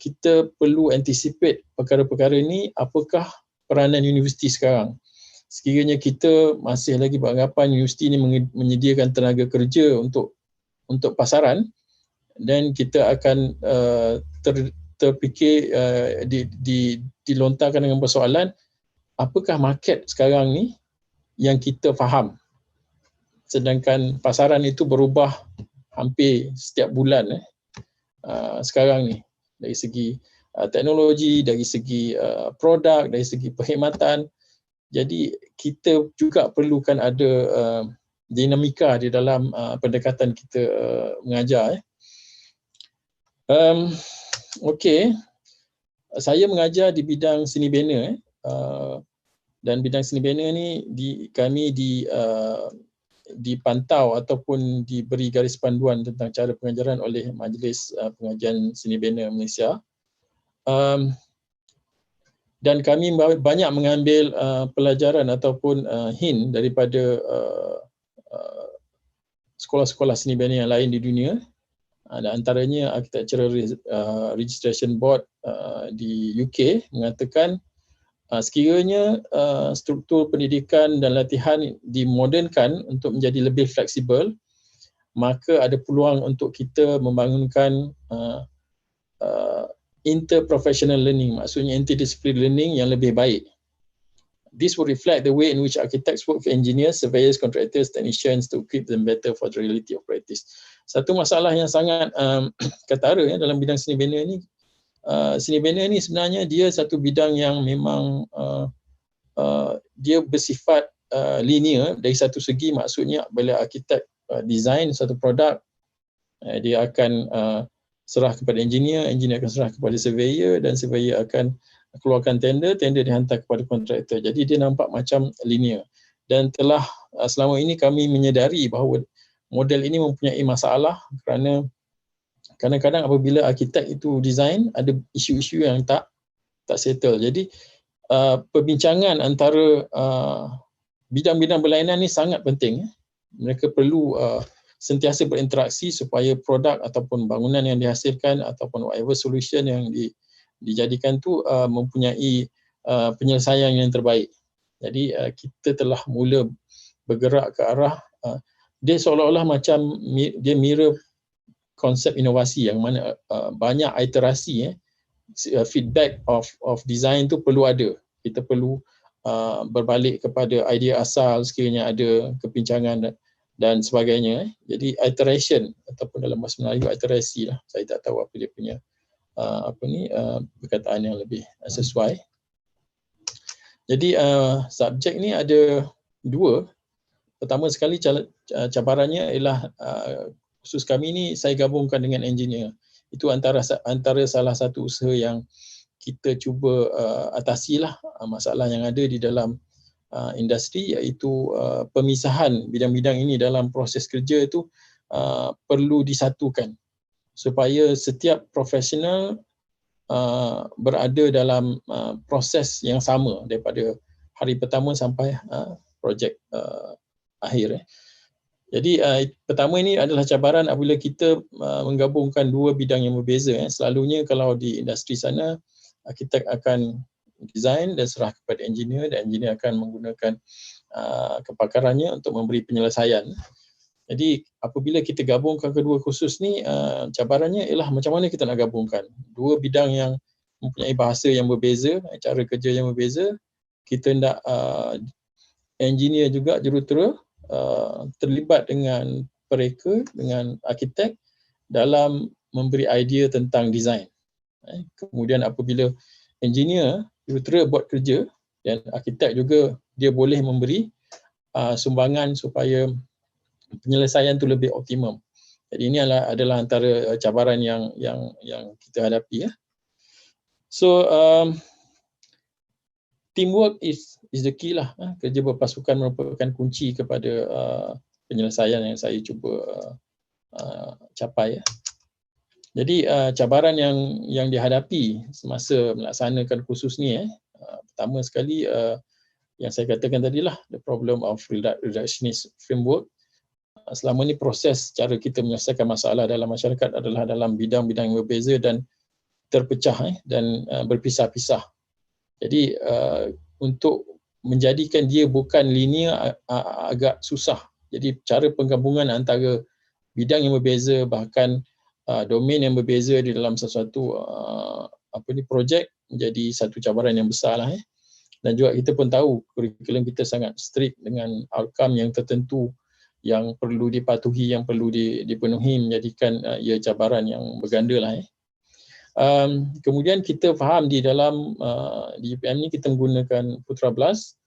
[SPEAKER 4] kita perlu anticipate perkara-perkara ini. Apakah peranan universiti sekarang? Sekiranya kita masih lagi beranggapan universiti ini menyediakan tenaga kerja untuk pasaran, dan kita akan terfikir dilontarkan dengan persoalan, apakah market sekarang ni yang kita faham, sedangkan pasaran itu berubah hampir setiap bulan sekarang ni, dari segi teknologi, dari segi produk, dari segi perkhidmatan. Jadi kita juga perlukan ada dinamika di dalam pendekatan kita mengajar. Okey, saya mengajar di bidang seni bina, dan bidang seni bina ni kami dipantau ataupun diberi garis panduan tentang cara pengajaran oleh Majlis Pengajian Seni Bina Malaysia. Dan kami banyak mengambil pelajaran ataupun hint daripada sekolah-sekolah seni bina yang lain di dunia. Antaranya Architectural Registration Board di UK mengatakan sekiranya struktur pendidikan dan latihan dimodernkan untuk menjadi lebih fleksibel, maka ada peluang untuk kita membangunkan interprofessional learning, maksudnya interdisciplinary learning yang lebih baik. This will reflect the way in which architects work with engineers, surveyors, contractors, technicians to equip them better for the reality of practice. Satu masalah yang sangat ketara dalam bidang seni bina ni, seni bina ni sebenarnya dia satu bidang yang memang dia bersifat linear dari satu segi. Maksudnya bila arkitek design satu produk, dia akan serah kepada engineer akan serah kepada surveyor, dan surveyor akan keluarkan tender dihantar kepada kontraktor. Jadi dia nampak macam linear. Dan telah selama ini kami menyedari bahawa model ini mempunyai masalah kerana kadang-kadang apabila arkitek itu design, ada isu-isu yang tak settle. Jadi perbincangan antara bidang-bidang berlainan ni sangat penting. Mereka perlu sentiasa berinteraksi supaya produk ataupun bangunan yang dihasilkan ataupun whatever solution yang dijadikan tu mempunyai penyelesaian yang terbaik. Jadi kita telah mula bergerak ke arah dia seolah-olah macam dia mirror konsep inovasi, yang mana banyak iterasi feedback of design tu perlu ada. kita perlu berbalik kepada idea asal sekiranya ada kepincangan dan sebagainya. Jadi iteration ataupun dalam bahasa Melayu iterasi lah. Saya tak tahu apa dia punya perkataan yang lebih sesuai. Jadi subjek ni ada dua. Pertama sekali cabarannya ialah khusus kami ni saya gabungkan dengan engineer. Itu antara salah satu usaha yang kita cuba atasilah masalah yang ada di dalam industri, iaitu pemisahan bidang-bidang ini dalam proses kerja itu perlu disatukan supaya setiap profesional berada dalam proses yang sama daripada hari pertama sampai projek akhir. Jadi pertama ini adalah cabaran apabila kita menggabungkan dua bidang yang berbeza. Selalunya kalau di industri sana kita akan design dan serah kepada engineer dan engineer akan menggunakan kepakarannya untuk memberi penyelesaian. Jadi apabila kita gabungkan kedua khusus ni, cabarannya ialah macam mana kita nak gabungkan dua bidang yang mempunyai bahasa yang berbeza, cara kerja yang berbeza. Kita nak engineer juga jurutera terlibat dengan mereka, dengan arkitek dalam memberi idea tentang design. Kemudian apabila engineer jurutera buat kerja dan arkitek juga dia boleh memberi sumbangan supaya penyelesaian tu lebih optimum. Jadi ini adalah antara cabaran yang kita hadapi. So teamwork is the key lah. Kerja berpasukan merupakan kunci kepada penyelesaian yang saya cuba capai. Jadi cabaran yang dihadapi semasa melaksanakan kursus ni, pertama sekali yang saya katakan tadilah, the problem of reductionist framework. Selama ni proses cara kita menyelesaikan masalah dalam masyarakat adalah dalam bidang-bidang yang berbeza dan terpecah dan berpisah-pisah. Jadi untuk menjadikan dia bukan linear agak susah. Jadi cara penggabungan antara bidang yang berbeza, bahkan domain yang berbeza di dalam sesuatu projek menjadi satu cabaran yang besar lah. Dan juga kita pun tahu kurikulum kita sangat strict dengan outcome yang tertentu yang perlu dipatuhi, yang perlu dipenuhi, menjadikan ia cabaran yang berganda lah. Kemudian kita faham di dalam di UPM ni kita menggunakan Putra Blast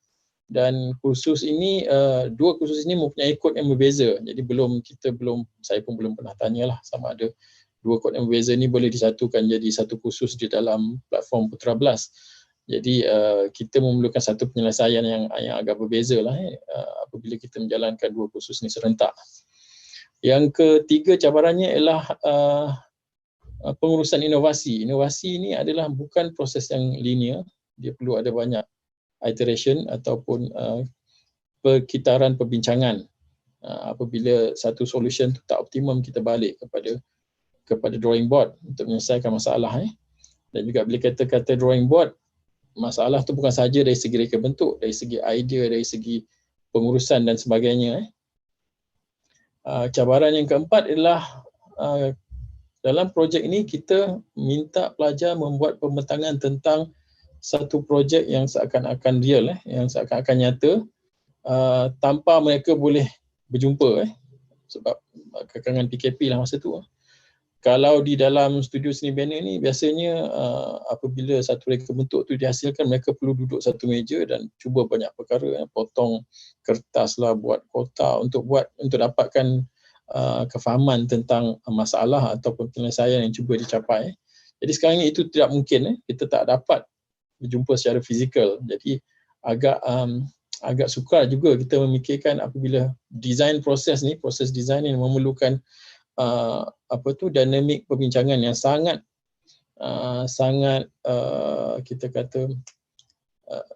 [SPEAKER 4] dan kursus ini, dua kursus ini mempunyai kod yang berbeza. Jadi saya pun belum pernah tanyalah sama ada dua kod yang berbeza ni boleh disatukan jadi satu kursus di dalam platform Putra Blast. Jadi kita memerlukan satu penyelesaian yang agak berbeza lah apabila kita menjalankan dua kursus ni serentak. Yang ketiga cabarannya ialah pengurusan inovasi. Inovasi ini adalah bukan proses yang linear, dia perlu ada banyak iteration ataupun perkitaran perbincangan. Apabila satu solution tu tak optimum, kita balik kepada drawing board untuk menyelesaikan masalah. Dan juga bila kata drawing board, masalah tu bukan saja dari segi reka bentuk, dari segi idea, dari segi pengurusan dan sebagainya. Cabaran yang keempat ialah dalam projek ini kita minta pelajar membuat pembentangan tentang satu projek yang seakan-akan real, yang seakan-akan nyata, tanpa mereka boleh berjumpa, sebab kekangan PKP lah masa tu. Kalau di dalam studio seni bina ni biasanya apabila satu reka bentuk tu dihasilkan, mereka perlu duduk satu meja dan cuba banyak perkara, potong kertas lah, buat kotak untuk dapatkan kefahaman tentang masalah ataupun penyelesaian yang cuba dicapai. Jadi sekarang ni itu tidak mungkin, kita tak dapat berjumpa secara fizikal. Jadi agak sukar juga kita memikirkan apabila proses design ini memerlukan dinamik perbincangan yang sangat kita kata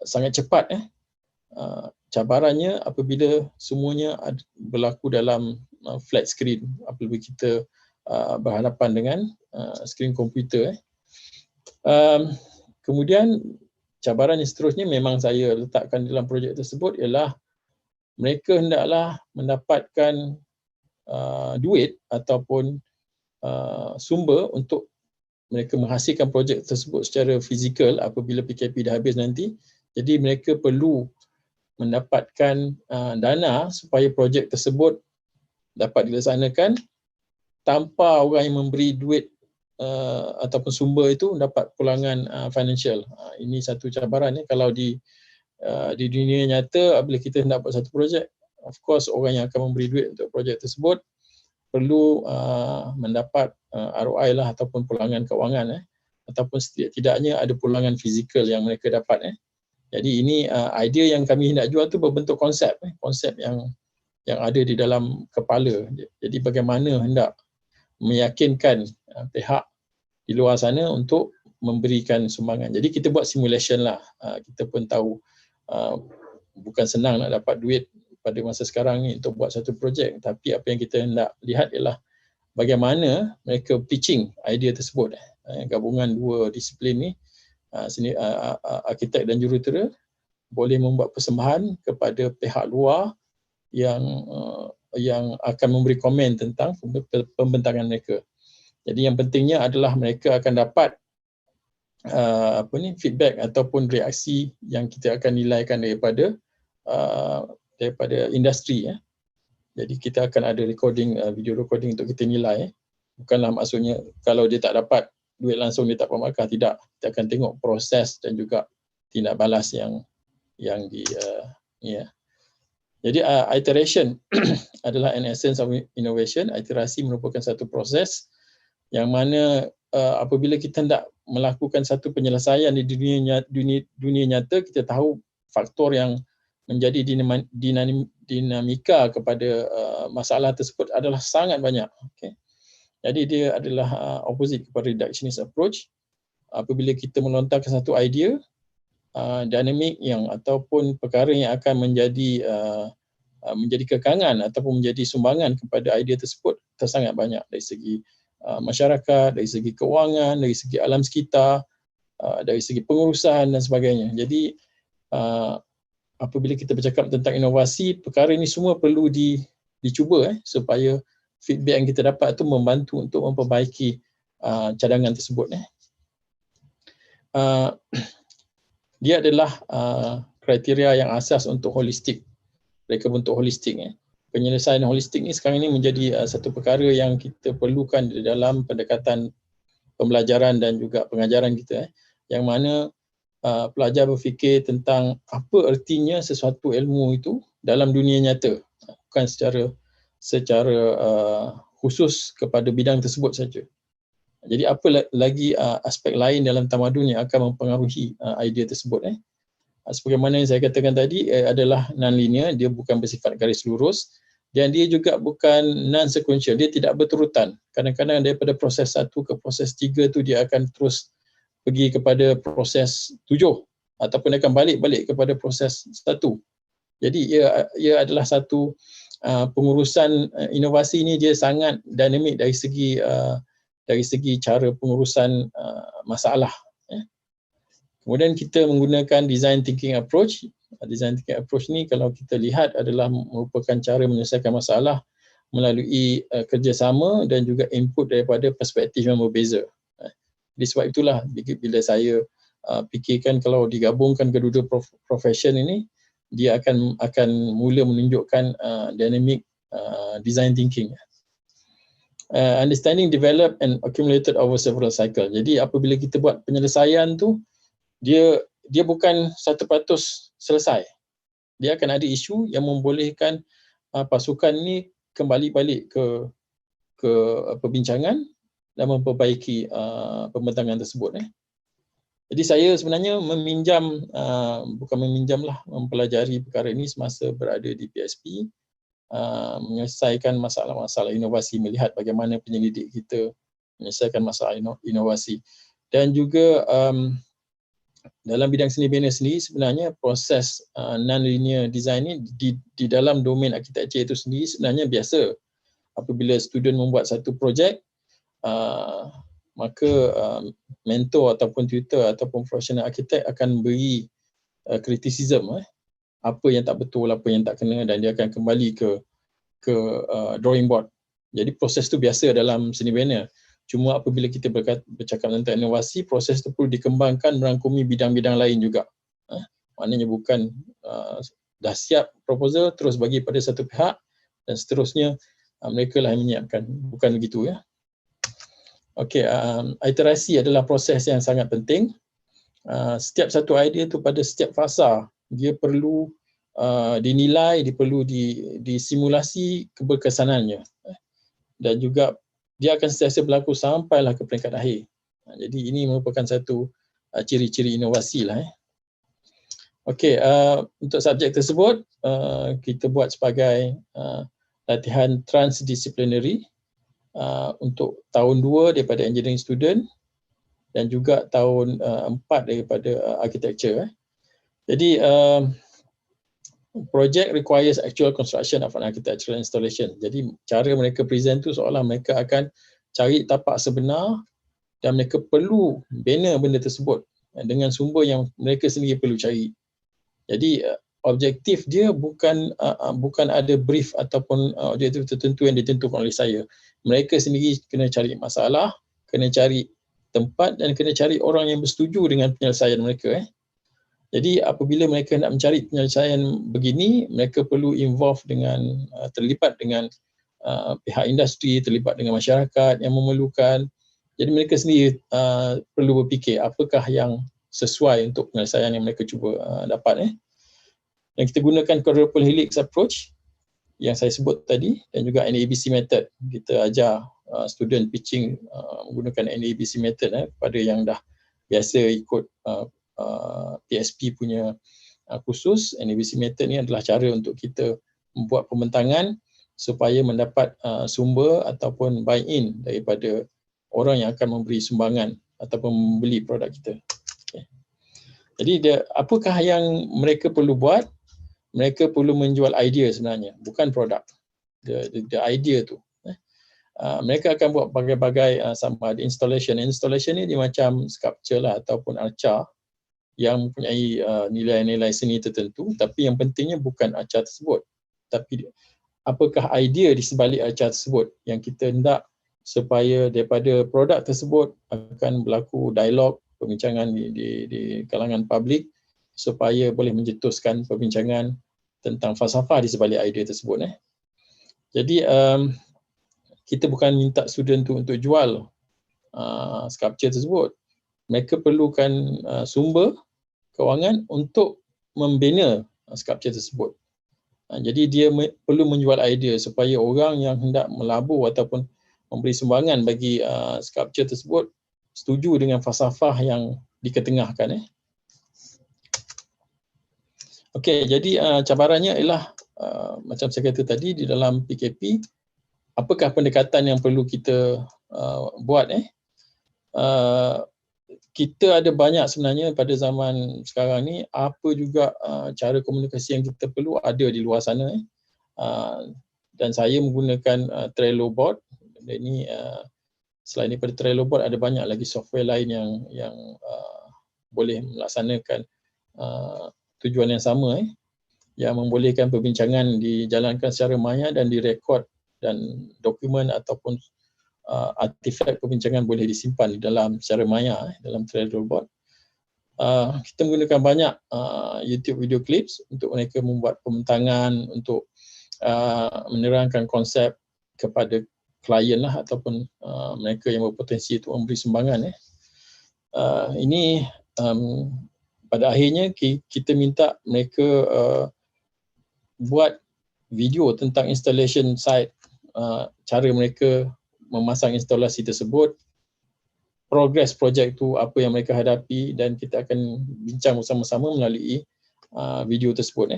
[SPEAKER 4] sangat cepat. Cabarannya apabila semuanya berlaku dalam flat screen, apabila kita berhadapan dengan skrin komputer. Kemudian cabaran yang seterusnya memang saya letakkan dalam projek tersebut ialah mereka hendaklah mendapatkan duit ataupun sumber untuk mereka menghasilkan projek tersebut secara fizikal apabila PKP dah habis nanti, Jadi mereka perlu mendapatkan dana supaya projek tersebut dapat dilaksanakan tanpa orang yang memberi duit ataupun sumber itu dapat pulangan financial. Ini satu cabaran kalau di dunia nyata. Bila kita nak buat satu projek, of course orang yang akan memberi duit untuk projek tersebut perlu mendapat ROI lah ataupun pulangan kewangan ataupun setidaknya ada pulangan fizikal yang mereka dapat. Jadi ini idea yang kami hendak jual tu berbentuk konsep, konsep yang ada di dalam kepala. Jadi bagaimana hendak meyakinkan pihak di luar sana untuk memberikan sumbangan. Jadi kita buat simulation lah. Kita pun tahu bukan senang nak dapat duit pada masa sekarang ni untuk buat satu projek, tapi apa yang kita hendak lihat ialah bagaimana mereka pitching idea tersebut. Gabungan dua disiplin ni, arkitek dan jurutera, boleh membuat persembahan kepada pihak luar yang akan memberi komen tentang pembentangan mereka. Jadi yang pentingnya adalah mereka akan dapat feedback ataupun reaksi yang kita akan nilaikan daripada industri. Jadi kita akan ada recording, video recording untuk kita nilai. Bukanlah maksudnya kalau dia tak dapat duit langsung dia tak pamarkah, tidak. Kita akan tengok proses dan juga tindak balas yang Jadi iteration adalah an essence of innovation. Iterasi merupakan satu proses yang mana apabila kita hendak melakukan satu penyelesaian di dunia nyata, kita tahu faktor yang menjadi dinamika kepada masalah tersebut adalah sangat banyak. Okay. Jadi dia adalah opposite kepada reductionist approach. Apabila kita melontarkan satu idea, dinamik yang ataupun perkara yang akan menjadi kekangan ataupun menjadi sumbangan kepada idea tersebut sangat banyak, dari segi masyarakat, dari segi kewangan, dari segi alam sekitar, dari segi pengurusan dan sebagainya. Jadi apabila kita bercakap tentang inovasi, perkara ini semua perlu dicuba supaya feedback yang kita dapat itu membantu untuk memperbaiki cadangan tersebut. Dia adalah kriteria yang asas untuk holistik, mereka bentuk holistik. Penyelesaian holistik ni sekarang ini menjadi satu perkara yang kita perlukan di dalam pendekatan pembelajaran dan juga pengajaran kita, yang mana pelajar berfikir tentang apa ertinya sesuatu ilmu itu dalam dunia nyata, bukan secara khusus kepada bidang tersebut saja. Jadi apa lagi aspek lain dalam tamadun yang akan mempengaruhi idea tersebut. Sebagaimana yang saya katakan tadi, adalah non-linear, dia bukan bersifat garis lurus, dan dia juga bukan non-sequential, dia tidak berturutan. Kadang-kadang daripada proses 1 ke proses 3 tu dia akan terus pergi kepada proses 7 ataupun akan balik kepada proses 1. Jadi ia adalah satu pengurusan inovasi ni, dia sangat dinamik dari segi cara pengurusan masalah. Kemudian kita menggunakan design thinking approach. Design thinking approach ni kalau kita lihat adalah merupakan cara menyelesaikan masalah melalui kerjasama dan juga input daripada perspektif yang berbeza. Jadi sebab itulah bila saya fikirkan kalau digabungkan kedua-dua profession ini, dia akan mula menunjukkan dynamic design thinking. Understanding developed and accumulated over several cycle. Jadi apabila kita buat penyelesaian tu, dia bukan 100% selesai. Dia akan ada isu yang membolehkan pasukan ni kembali balik ke perbincangan dan memperbaiki pembentangan tersebut. Jadi saya sebenarnya mempelajari perkara ini semasa berada di PSP, menyelesaikan masalah-masalah inovasi, melihat bagaimana penyelidik kita menyelesaikan masalah inovasi. Dan juga dalam bidang seni bina sendiri, sebenarnya proses non-linear design ni di dalam domain arkitektur itu sendiri sebenarnya biasa. Apabila student membuat satu projek, maka mentor ataupun tutor ataupun profesional arkitek akan beri criticism, apa yang tak betul, apa yang tak kena, dan dia akan kembali ke drawing board. Jadi proses tu biasa dalam seni bina. Cuma apabila kita bercakap tentang inovasi, proses itu perlu dikembangkan merangkumi bidang-bidang lain juga. Maknanya bukan dah siap proposal terus bagi pada satu pihak dan seterusnya mereka lah yang menyiapkan. Bukan begitu ya. Okey, iterasi adalah proses yang sangat penting. Setiap satu idea tu pada setiap fasa dia perlu dinilai, dia perlu disimulasi keberkesanannya, dan juga dia akan sentiasa berlaku sampailah ke peringkat akhir. Jadi ini merupakan satu ciri-ciri inovasi lah. Okey, untuk subjek tersebut kita buat sebagai latihan transdisciplinary untuk tahun 2 daripada engineering student dan juga tahun 4 daripada architecture. Jadi project requires actual construction of an architectural installation. Jadi cara mereka present tu seolah mereka akan cari tapak sebenar dan mereka perlu bina benda tersebut dengan sumber yang mereka sendiri perlu cari. Jadi objektif dia bukan ada brief ataupun objektif tertentu yang ditentukan oleh saya. Mereka sendiri kena cari masalah, kena cari tempat dan kena cari orang yang bersetuju dengan penyelesaian mereka. Jadi apabila mereka nak mencari penyelesaian begini, mereka perlu involve dengan terlibat dengan pihak industri, terlibat dengan masyarakat yang memerlukan. Jadi mereka sendiri perlu berfikir apakah yang sesuai untuk penyelesaian yang mereka cuba dapat. Dan kita gunakan quadruple helix approach yang saya sebut tadi dan juga NABC method. Kita ajar student pitching menggunakan NABC method kepada yang dah biasa ikut PSP punya khusus. NABC method ni adalah cara untuk kita membuat pembentangan supaya mendapat sumber ataupun buy-in daripada orang yang akan memberi sumbangan ataupun membeli produk kita. Okay. Jadi apakah yang mereka perlu buat? Mereka perlu menjual idea sebenarnya, bukan produk. The idea tu. Mereka akan buat berbagai sama ada installation. Installation ni dia macam sculpture lah ataupun arca yang mempunyai nilai-nilai seni tertentu, tapi yang pentingnya bukan arca tersebut, tapi apakah idea di sebalik arca tersebut yang kita hendak supaya daripada produk tersebut akan berlaku dialog, perbincangan di kalangan publik supaya boleh mencetuskan perbincangan tentang falsafah di sebalik idea tersebut. Jadi kita bukan minta student tu untuk jual sculpture tersebut. Mereka perlukan sumber kewangan untuk membina sculpture tersebut. Jadi dia perlu menjual idea supaya orang yang hendak melabur ataupun memberi sumbangan bagi sculpture tersebut setuju dengan falsafah yang diketengahkan. Okey, jadi cabarannya ialah macam saya kata tadi di dalam PKP, apakah pendekatan yang perlu kita buat? Kita ada banyak sebenarnya pada zaman sekarang ni, apa juga cara komunikasi yang kita perlu ada di luar sana. Dan saya menggunakan Trello board. Dan ini selain daripada Trello board ada banyak lagi software lain yang boleh melaksanakan tujuan yang sama, yang membolehkan perbincangan dijalankan secara maya dan direkod dan dokumen ataupun artifak perbincangan boleh disimpan di dalam secara maya dalam Trello board. Kita menggunakan banyak YouTube video clips untuk mereka membuat pembentangan, untuk menerangkan konsep kepada klien lah ataupun mereka yang berpotensi untuk memberi sumbangan. Ini pada akhirnya kita minta mereka buat video tentang installation site, cara mereka memasang instalasi tersebut, progress projek tu, apa yang mereka hadapi, dan kita akan bincang bersama-sama melalui video tersebut.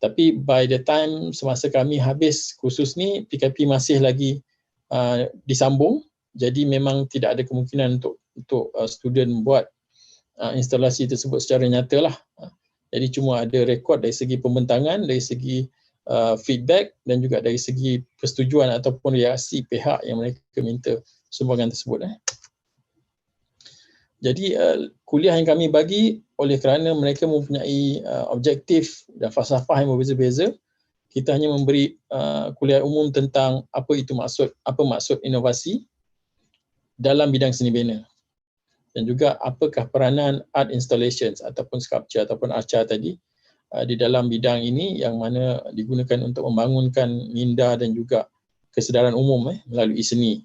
[SPEAKER 4] Tapi by the time semasa kami habis kursus ni, PKP masih lagi disambung, jadi memang tidak ada kemungkinan untuk student buat instalasi tersebut secara nyata lah. Jadi cuma ada rekod dari segi pembentangan, dari segi feedback dan juga dari segi persetujuan ataupun reaksi pihak yang mereka minta sumbangan tersebut. Jadi kuliah yang kami bagi, oleh kerana mereka mempunyai objektif dan falsafah yang berbeza-beza, kita hanya memberi kuliah umum tentang apa maksud inovasi dalam bidang seni bina. dan juga apakah peranan art installations ataupun sculpture ataupun arca tadi di dalam bidang ini yang mana digunakan untuk membangunkan minda dan juga kesedaran umum melalui seni.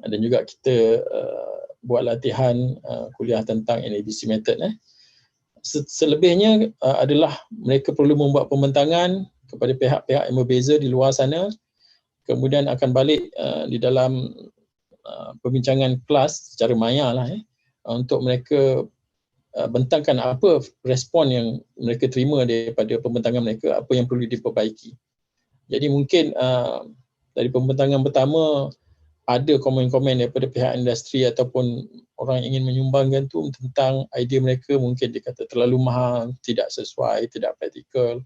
[SPEAKER 4] Dan juga kita buat latihan kuliah tentang NABC method. Selebihnya adalah mereka perlu membuat pembentangan kepada pihak-pihak yang berbeza di luar sana, kemudian akan balik di dalam perbincangan kelas secara maya lah untuk mereka bentangkan apa respon yang mereka terima daripada pembentangan mereka, apa yang perlu diperbaiki. Jadi mungkin dari pembentangan pertama ada komen-komen daripada pihak industri ataupun orang yang ingin menyumbangkan tu tentang idea mereka, mungkin dia kata terlalu mahal, tidak sesuai, tidak praktikal,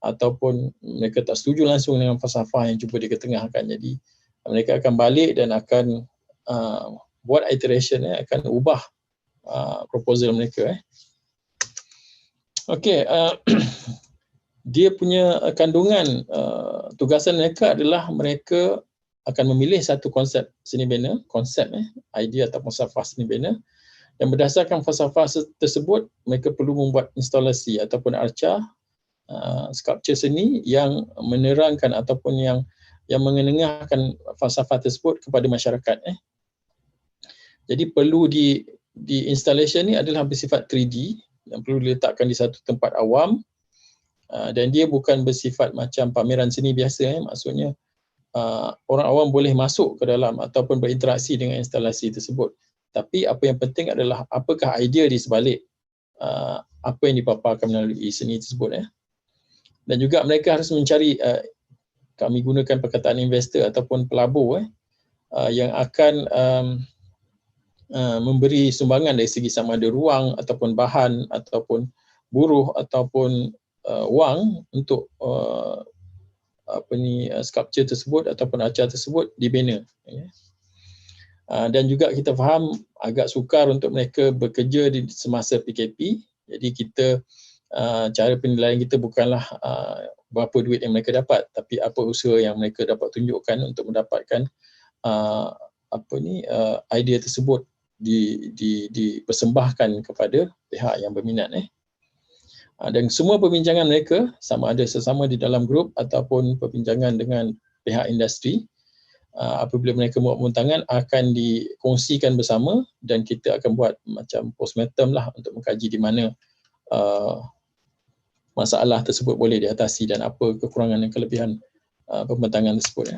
[SPEAKER 4] ataupun mereka tak setuju langsung dengan falsafah yang cuba diketengahkan. Jadi mereka akan balik dan akan buat iteration, akan ubah proposal mereka. Okey, dia punya kandungan tugasan mereka adalah mereka akan memilih satu konsep seni bina, idea atau falsafah seni bina, dan berdasarkan falsafah tersebut mereka perlu membuat instalasi ataupun arca sculpture seni yang menerangkan ataupun yang mengenengahkan falsafah tersebut kepada masyarakat. Jadi perlu di installation ni adalah bersifat 3D yang perlu diletakkan di satu tempat awam, dan dia bukan bersifat macam pameran seni biasa. Maksudnya orang awam boleh masuk ke dalam ataupun berinteraksi dengan instalasi tersebut. Tapi apa yang penting adalah apakah idea di sebalik apa yang dipaparkan melalui seni tersebut. Dan juga mereka harus mencari, kami gunakan perkataan investor ataupun pelabur yang akan memberi sumbangan dari segi sama ada ruang ataupun bahan ataupun buruh ataupun wang untuk sculpture tersebut ataupun arca tersebut dibina. Dan juga kita faham agak sukar untuk mereka bekerja di semasa PKP. Jadi kita cara penilaian kita bukanlah berapa duit yang mereka dapat, tapi apa usaha yang mereka dapat tunjukkan untuk mendapatkan idea tersebut dipersembahkan kepada pihak yang berminat. Dan semua perbincangan mereka, sama ada sesama di dalam grup ataupun perbincangan dengan pihak industri, apabila mereka buat pembentangan akan dikongsikan bersama, dan kita akan buat macam postmortem lah untuk mengkaji di mana masalah tersebut boleh diatasi dan apa kekurangan dan kelebihan pembentangan tersebut.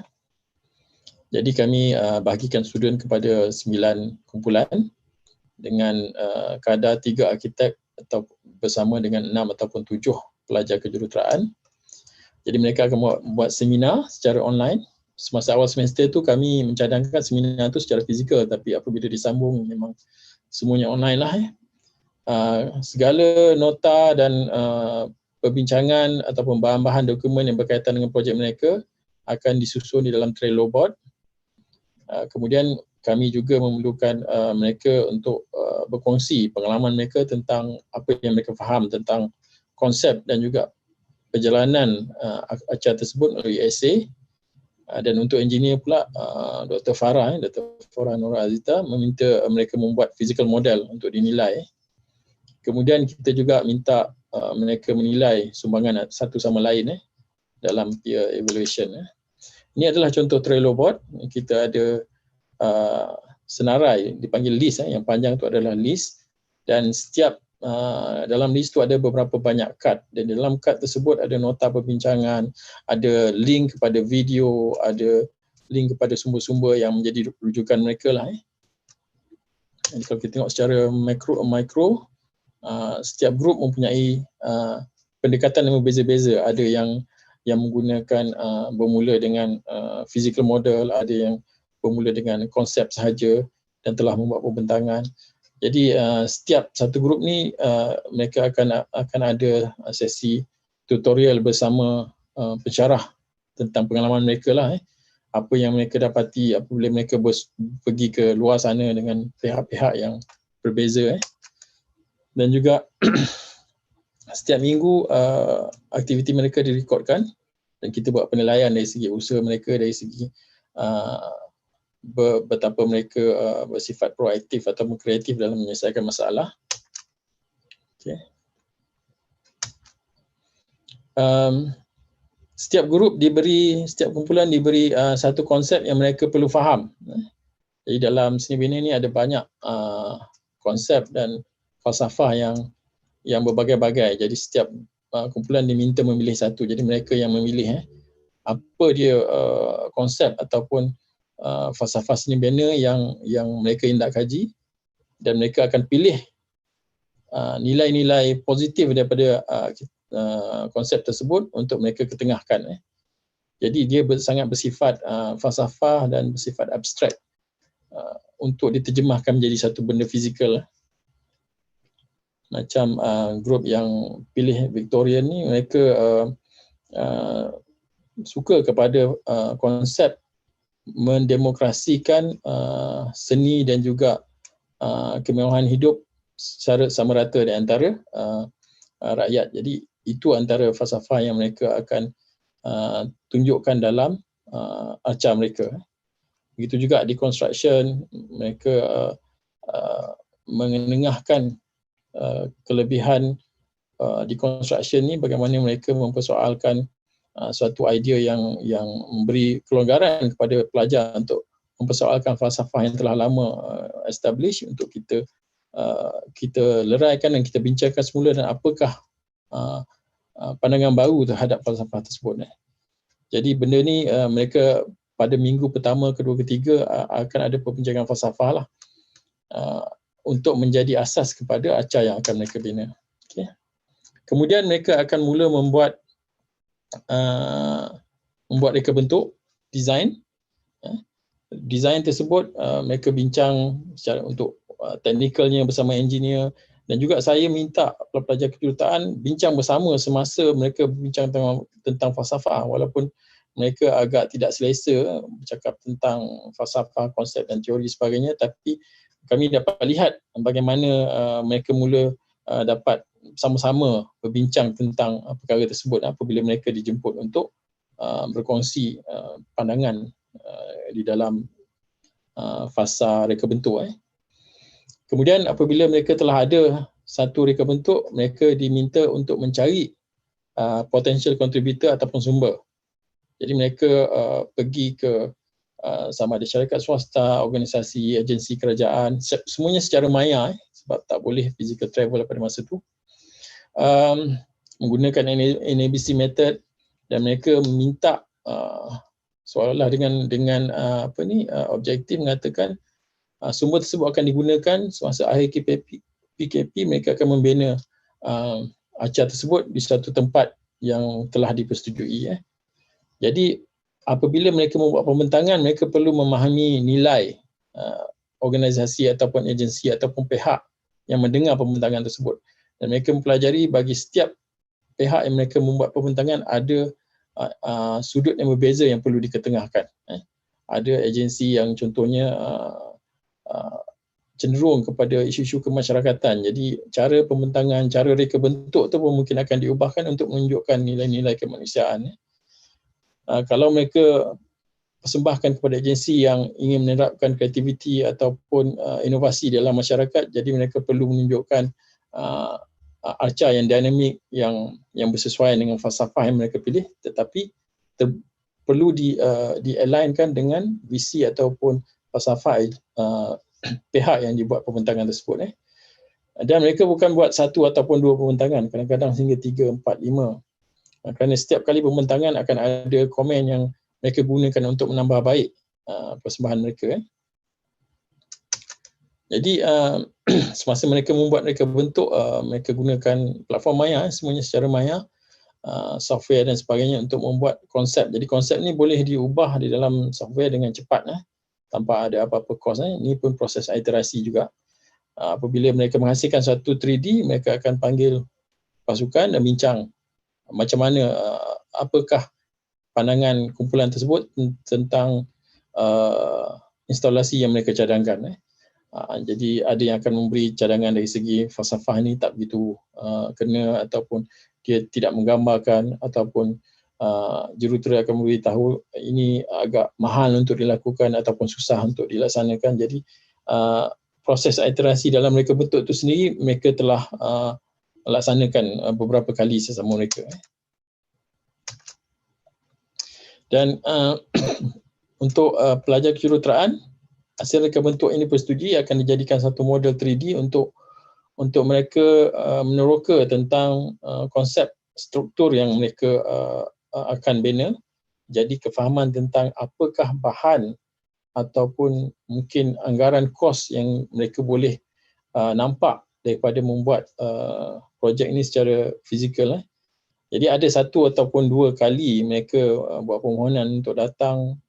[SPEAKER 4] Jadi kami bahagikan student kepada 9 kumpulan dengan kadar 3 arkitek atau bersama dengan 6 ataupun 7 pelajar kejuruteraan. Jadi mereka akan buat seminar secara online. Semasa awal semester tu kami mencadangkan seminar tu secara fizikal, tapi apabila disambung memang semuanya online lah. Segala nota dan perbincangan ataupun bahan-bahan dokumen yang berkaitan dengan projek mereka akan disusun di dalam Trello board. Kemudian kami juga memerlukan mereka untuk berkongsi pengalaman mereka tentang apa yang mereka faham tentang konsep dan juga perjalanan acara tersebut melalui esei. Dan untuk engineer pula, Dr. Farah Nora Azita meminta mereka membuat physical model untuk dinilai. Kemudian kita juga minta mereka menilai sumbangan satu sama lain dalam peer evaluation. Ini adalah contoh Trello board. Kita ada senarai dipanggil list, yang panjang tu adalah list, dan setiap dalam list tu ada beberapa banyak kad, dan dalam kad tersebut ada nota perbincangan, ada link kepada video, ada link kepada sumber-sumber yang menjadi rujukan mereka lah. Jadi kalau kita tengok secara mikro, setiap grup mempunyai pendekatan yang berbeza-beza. Ada yang menggunakan bermula dengan physical model, ada yang bermula dengan konsep sahaja dan telah membuat pembentangan. Jadi setiap satu grup ni mereka akan ada sesi tutorial bersama pensyarah tentang pengalaman mereka lah. Apa yang mereka dapati apabila mereka pergi ke luar sana dengan pihak-pihak yang berbeza. Dan juga setiap minggu aktiviti mereka direkodkan dan kita buat penilaian dari segi usaha mereka, dari segi betapa mereka bersifat proaktif atau kreatif dalam menyelesaikan masalah. Okay. Setiap kumpulan diberi satu konsep yang mereka perlu faham. Jadi dalam seni bina ni ada banyak konsep dan falsafah yang berbagai-bagai. Jadi setiap kumpulan diminta memilih satu. Jadi mereka yang memilih apa dia konsep ataupun falsafah seni bina yang mereka hendak kaji, dan mereka akan pilih nilai-nilai positif daripada konsep tersebut untuk mereka ketengahkan. Jadi dia sangat bersifat falsafah dan bersifat abstrak untuk diterjemahkan menjadi satu benda fizikal. Macam grup yang pilih Victorian ni, mereka suka kepada konsep mendemokrasikan seni dan juga kemewahan hidup secara sama rata di antara rakyat. Jadi itu antara falsafah yang mereka akan tunjukkan dalam arca mereka. Begitu juga di construction, mereka mengenengahkan kelebihan di construction ni, bagaimana mereka mempersoalkan suatu idea yang memberi kelonggaran kepada pelajar untuk mempersoalkan falsafah yang telah lama establish untuk kita leraikan dan kita bincangkan semula, dan apakah pandangan baru terhadap falsafah tersebut. Jadi benda ni mereka pada minggu pertama, kedua, ketiga akan ada perbincangan falsafah lah untuk menjadi asas kepada arca yang akan mereka bina. Okay. Kemudian mereka akan mula membuat reka bentuk, design. Design tersebut mereka bincang secara untuk teknikalnya bersama engineer, dan juga saya minta pelajar kejuruteraan bincang bersama semasa mereka bincang tentang falsafah, walaupun mereka agak tidak selesa bercakap tentang falsafah, konsep dan teori sebagainya, tapi kami dapat lihat bagaimana mereka mula dapat sama-sama berbincang tentang perkara tersebut apabila mereka dijemput untuk berkongsi pandangan di dalam fasa reka bentuk. Kemudian apabila mereka telah ada satu reka bentuk, mereka diminta untuk mencari potential contributor ataupun sumber. Jadi mereka pergi ke sama ada syarikat swasta, organisasi, agensi kerajaan, semuanya secara maya sebab tak boleh physical travel pada masa tu. Menggunakan NABC method, dan mereka minta seolah-olah dengan objektif mengatakan sumber tersebut akan digunakan semasa akhir PKP. Mereka akan membina arca tersebut di satu tempat yang telah dipersetujui. Jadi apabila mereka membuat pembentangan, mereka perlu memahami nilai organisasi ataupun agensi ataupun pihak yang mendengar pembentangan tersebut, dan mereka mempelajari bagi setiap pihak yang mereka membuat pembentangan ada sudut yang berbeza yang perlu diketengahkan. Ada agensi yang contohnya cenderung kepada isu-isu kemasyarakatan, jadi cara pembentangan, cara reka bentuk tu pun mungkin akan diubahkan untuk menunjukkan nilai-nilai kemanusiaan. Kalau mereka persembahkan kepada agensi yang ingin menerapkan kreativiti ataupun inovasi dalam masyarakat, jadi mereka perlu menunjukkan arca yang dinamik, yang bersesuaian dengan falsafah yang mereka pilih, tetapi perlu di-alignkan dengan visi ataupun falsafah pihak yang dibuat pembentangan tersebut. Dan mereka bukan buat satu ataupun dua pembentangan, kadang-kadang hingga 3, 4, 5. Kerana setiap kali pembentangan akan ada komen yang mereka gunakan untuk menambah baik persembahan mereka. Jadi semasa mereka membuat reka bentuk, mereka gunakan platform maya, semuanya secara maya, software dan sebagainya untuk membuat konsep. Jadi konsep ni boleh diubah di dalam software dengan cepat tanpa ada apa-apa kos. Ini pun proses iterasi juga. Apabila mereka menghasilkan satu 3D, mereka akan panggil pasukan dan bincang macam mana, apakah pandangan kumpulan tersebut tentang instalasi yang mereka cadangkan. Jadi ada yang akan memberi cadangan dari segi falsafah ni tak begitu kena, ataupun dia tidak menggambarkan, ataupun jurutera akan memberitahu ini agak mahal untuk dilakukan ataupun susah untuk dilaksanakan. Jadi proses iterasi dalam mereka bentuk itu sendiri mereka telah laksanakan beberapa kali sesama mereka. Dan untuk pelajar kejuruteraan, hasil reka bentuk ini persetujui akan dijadikan satu model 3D untuk mereka meneroka tentang konsep struktur yang mereka akan bina. Jadi kefahaman tentang apakah bahan ataupun mungkin anggaran kos yang mereka boleh nampak daripada membuat projek ini secara fizikal. Jadi ada satu ataupun dua kali mereka buat permohonan untuk datang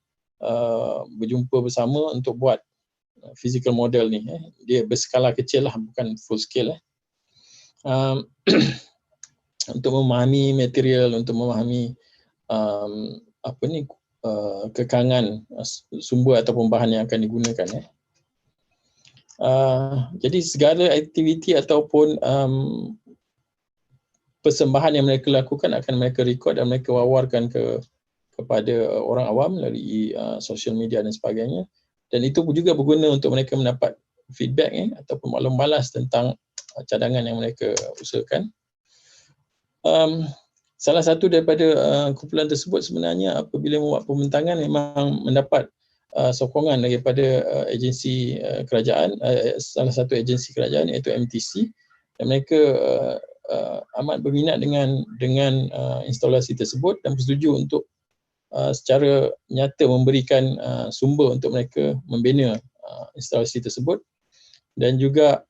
[SPEAKER 4] berjumpa bersama untuk buat physical model ni. Dia berskala kecil lah, bukan full scale. Untuk memahami material, untuk memahami kekangan sumber ataupun bahan yang akan digunakan. Jadi segala aktiviti ataupun persembahan yang mereka lakukan akan mereka rekod dan mereka wawarkan kepada orang awam melalui social media dan sebagainya. Dan itu juga berguna untuk mereka mendapat feedback ataupun maklum balas tentang cadangan yang mereka usahakan. Salah satu daripada kumpulan tersebut sebenarnya apabila membuat pembentangan memang mendapat sokongan daripada agensi kerajaan, salah satu agensi kerajaan iaitu MTC, dan mereka amat berminat dengan instalasi tersebut dan bersetuju untuk secara nyata memberikan sumber untuk mereka membina instalasi tersebut. Dan juga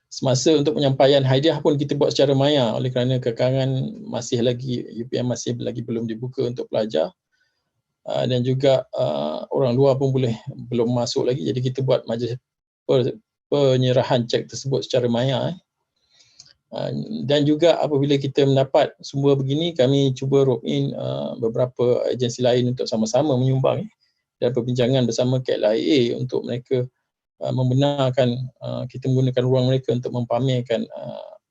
[SPEAKER 4] semasa untuk penyampaian hadiah pun kita buat secara maya oleh kerana kekangan masih lagi, UPM masih lagi belum dibuka untuk pelajar, dan juga orang luar pun belum masuk lagi, jadi kita buat majlis penyerahan cek tersebut secara maya. Dan juga apabila kita mendapat sumber begini, kami cuba rope in beberapa agensi lain untuk sama-sama menyumbang dan perbincangan bersama CADe-Lead untuk mereka membenarkan kita menggunakan ruang mereka untuk mempamerkan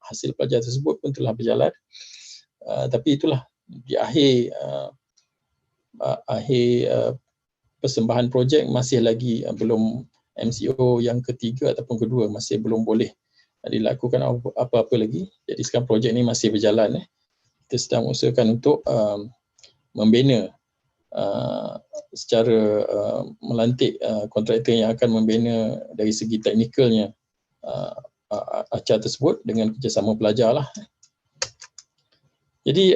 [SPEAKER 4] hasil pelajar tersebut pun telah berjalan. Tapi itulah di akhir persembahan projek masih lagi belum MCO yang ketiga ataupun kedua masih belum boleh dilakukan apa-apa lagi. Jadi sekarang projek ini masih berjalan. Kita sedang usahakan untuk membina secara melantik kontraktor yang akan membina dari segi teknikalnya acara tersebut dengan kerjasama pelajar lah. Jadi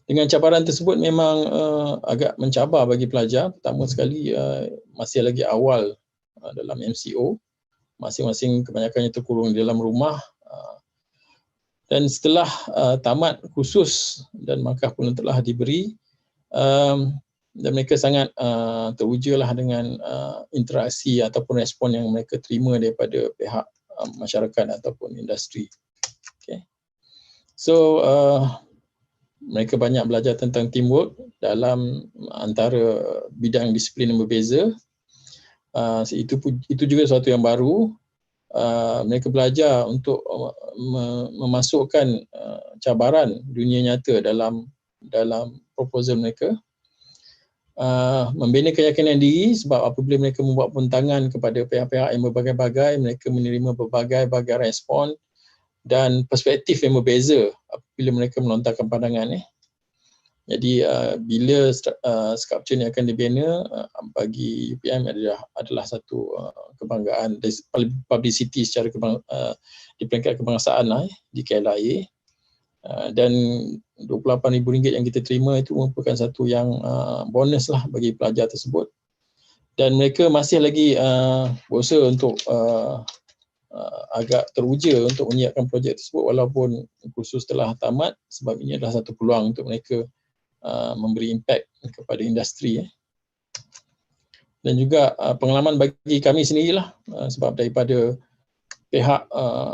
[SPEAKER 4] dengan cabaran tersebut memang agak mencabar bagi pelajar. Pertama sekali masih lagi awal dalam MCO, masing-masing kebanyakannya terkurung di dalam rumah, dan setelah tamat kursus dan markah pun telah diberi, dan mereka sangat terujalah dengan interaksi ataupun respon yang mereka terima daripada pihak masyarakat ataupun industri. Okay. So mereka banyak belajar tentang teamwork dalam antara bidang disiplin yang berbeza. Itu juga sesuatu yang baru. Mereka belajar untuk memasukkan cabaran dunia nyata dalam proposal mereka. Membina keyakinan diri, sebab apabila mereka membuat pembentangan kepada pihak-pihak yang berbagai-bagai, mereka menerima berbagai-bagai respon dan perspektif yang berbeza apabila mereka melontarkan pandangan. Jadi bila sculpture ini akan dibina, bagi UPM adalah satu kebanggaan, publicity secara di peringkat kebangsaan lah, di KLIA. Dan RM28,000 yang kita terima itu merupakan satu yang bonus lah bagi pelajar tersebut. Dan mereka masih lagi berusaha untuk agak teruja untuk menyiapkan projek tersebut walaupun kursus telah tamat, sebab ini adalah satu peluang untuk mereka memberi impact kepada industri. Dan juga pengalaman bagi kami sendirilah, sebab daripada pihak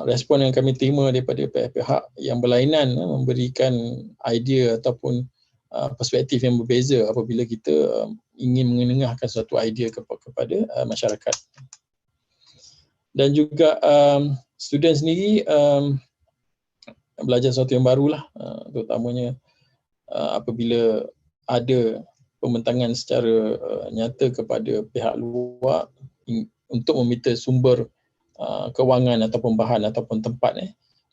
[SPEAKER 4] respon yang kami terima daripada pihak yang berlainan memberikan idea ataupun perspektif yang berbeza apabila kita ingin mengenengahkan suatu idea kepada masyarakat. Dan juga student sendiri belajar sesuatu yang barulah, terutamanya apabila ada pembentangan secara nyata kepada pihak luar untuk meminta sumber kewangan ataupun bahan ataupun tempat.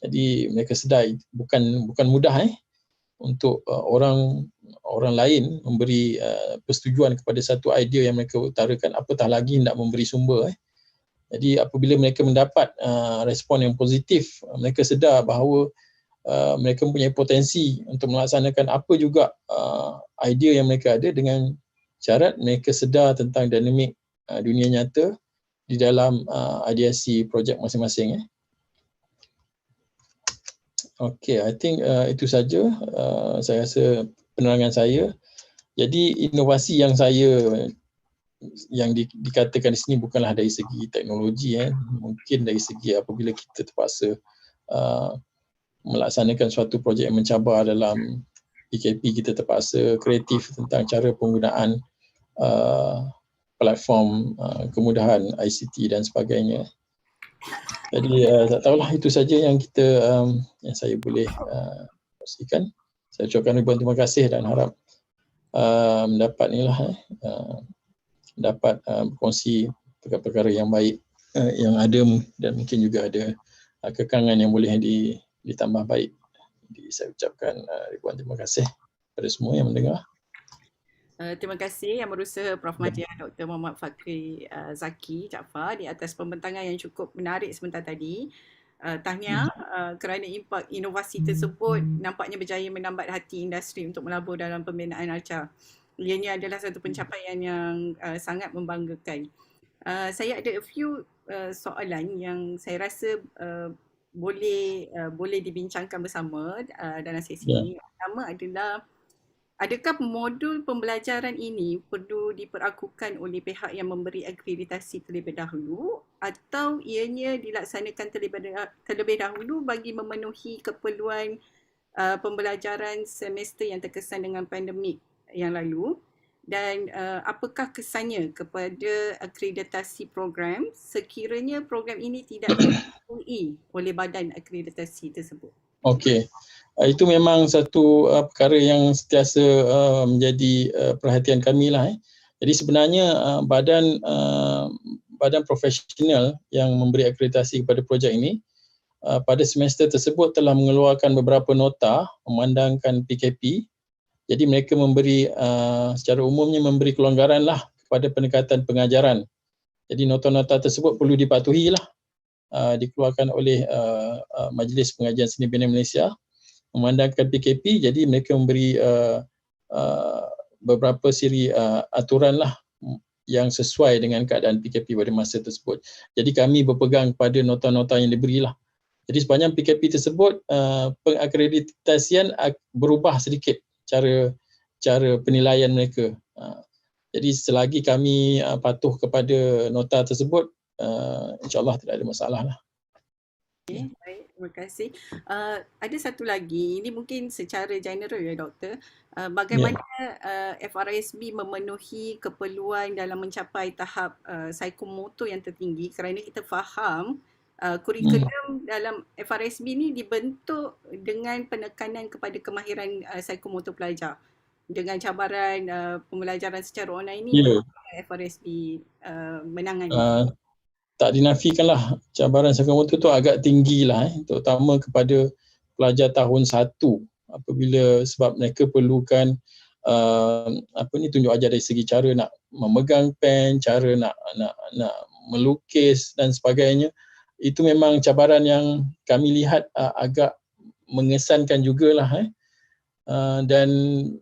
[SPEAKER 4] Jadi mereka sedar bukan mudah untuk orang lain memberi persetujuan kepada satu idea yang mereka utarakan, apatah lagi nak memberi sumber. Jadi apabila mereka mendapat respon yang positif, mereka sedar bahawa mereka mempunyai potensi untuk melaksanakan apa juga idea yang mereka ada, dengan syarat mereka sedar tentang dinamik dunia nyata di dalam ideasi projek masing-masing. Okay, I think itu saja saya rasa penerangan saya. Jadi inovasi yang dikatakan di sini bukanlah dari segi teknologi, mungkin dari segi apabila kita terpaksa melaksanakan suatu projek yang mencabar dalam PKP, kita terpaksa kreatif tentang cara penggunaan platform kemudahan ICT dan sebagainya. Jadi tak tahulah, itu saja yang yang saya boleh kongsikan. Saya ucapkan ribuan terima kasih dan harap mendapat dapat berkongsi perkara-perkara yang baik yang ada, dan mungkin juga ada kekangan yang boleh ditambah baik. Jadi saya ucapkan ribuan terima kasih kepada semua yang mendengar.
[SPEAKER 1] Terima kasih Yang Berusaha Prof. Madya Dr. Muhammad Fakri Zaki Jaafar di atas pembentangan yang cukup menarik sebentar tadi. Tahniah kerana impak inovasi tersebut nampaknya berjaya menambat hati industri untuk melabur dalam pembinaan arca. Ianya adalah satu pencapaian yang sangat membanggakan. Saya ada a few soalan yang saya rasa boleh dibincangkan bersama dalam sesi ini. Pertama adalah, adakah modul pembelajaran ini perlu diperakukan oleh pihak yang memberi akreditasi terlebih dahulu, atau ianya dilaksanakan terlebih dahulu bagi memenuhi keperluan pembelajaran semester yang terkesan dengan pandemik yang lalu? Dan apakah kesannya kepada akreditasi program sekiranya program ini tidak diakui oleh badan akreditasi tersebut? Okey.
[SPEAKER 4] Itu memang satu perkara yang sentiasa menjadi perhatian kami lah. Jadi sebenarnya badan profesional yang memberi akreditasi kepada projek ini pada semester tersebut telah mengeluarkan beberapa nota memandangkan PKP. Jadi mereka memberi secara umumnya memberi kelonggaran lah kepada pendekatan pengajaran. Jadi nota-nota tersebut perlu dipatuhi lah, dikeluarkan oleh Majlis Pengajian Seni Bina Malaysia memandangkan PKP. Jadi mereka memberi beberapa siri aturan lah yang sesuai dengan keadaan PKP pada masa tersebut. Jadi kami berpegang pada nota-nota yang diberilah. Jadi sepanjang PKP tersebut pengakreditasian berubah sedikit cara penilaian mereka. Jadi selagi kami patuh kepada nota tersebut, insya-Allah tidak ada masalah lah.
[SPEAKER 1] Okay, baik, terima kasih. Ada satu lagi, ini mungkin secara general ya doktor, bagaimana FRSB memenuhi keperluan dalam mencapai tahap psikomotor yang tertinggi, kerana kita faham kurikulum dalam FRSB ni dibentuk dengan penekanan kepada kemahiran psikomotor pelajar. Dengan cabaran pembelajaran secara online ni, FRSB menangani.
[SPEAKER 4] Tak dinafikanlah cabaran psikomotor tu agak tinggi lah, terutama kepada pelajar tahun 1, apabila sebab mereka perlukan tunjuk ajar dari segi cara nak memegang pen, cara nak melukis dan sebagainya. Itu memang cabaran yang kami lihat agak mengesankan jugalah. Dan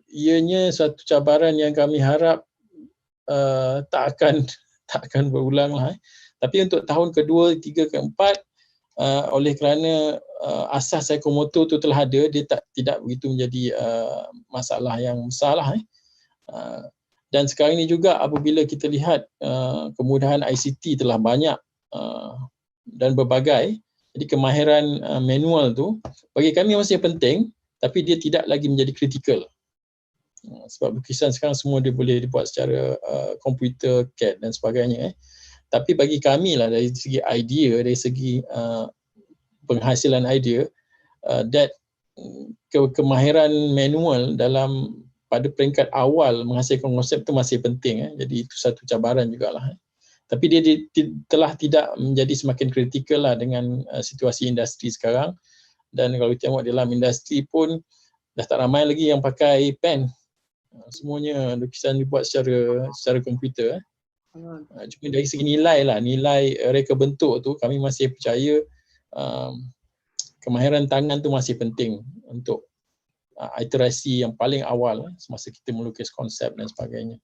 [SPEAKER 4] ianya suatu cabaran yang kami harap tak akan berulang lah. Tapi untuk tahun kedua, ketiga, keempat, oleh kerana asas psikomotor tu telah ada, dia tidak begitu menjadi masalah yang besar lah. Dan sekarang ini juga apabila kita lihat kemudahan ICT telah banyak dan berbagai, jadi kemahiran manual tu bagi kami masih penting, tapi dia tidak lagi menjadi kritikal. Sebab lukisan sekarang semua dia boleh dibuat secara komputer, CAD dan sebagainya. Tapi bagi kami lah, dari segi idea, dari segi penghasilan idea, that kemahiran manual dalam pada peringkat awal menghasilkan konsep tu masih penting. Jadi itu satu cabaran jugalah. Tapi dia telah tidak menjadi semakin kritikal lah dengan situasi industri sekarang. Dan kalau kita tengok dalam industri pun dah tak ramai lagi yang pakai pen. Semuanya lukisan dibuat secara komputer. Cuma dari segi nilai lah, nilai reka bentuk tu kami masih percaya kemahiran tangan tu masih penting untuk iterasi yang paling awal semasa kita melukis konsep dan sebagainya.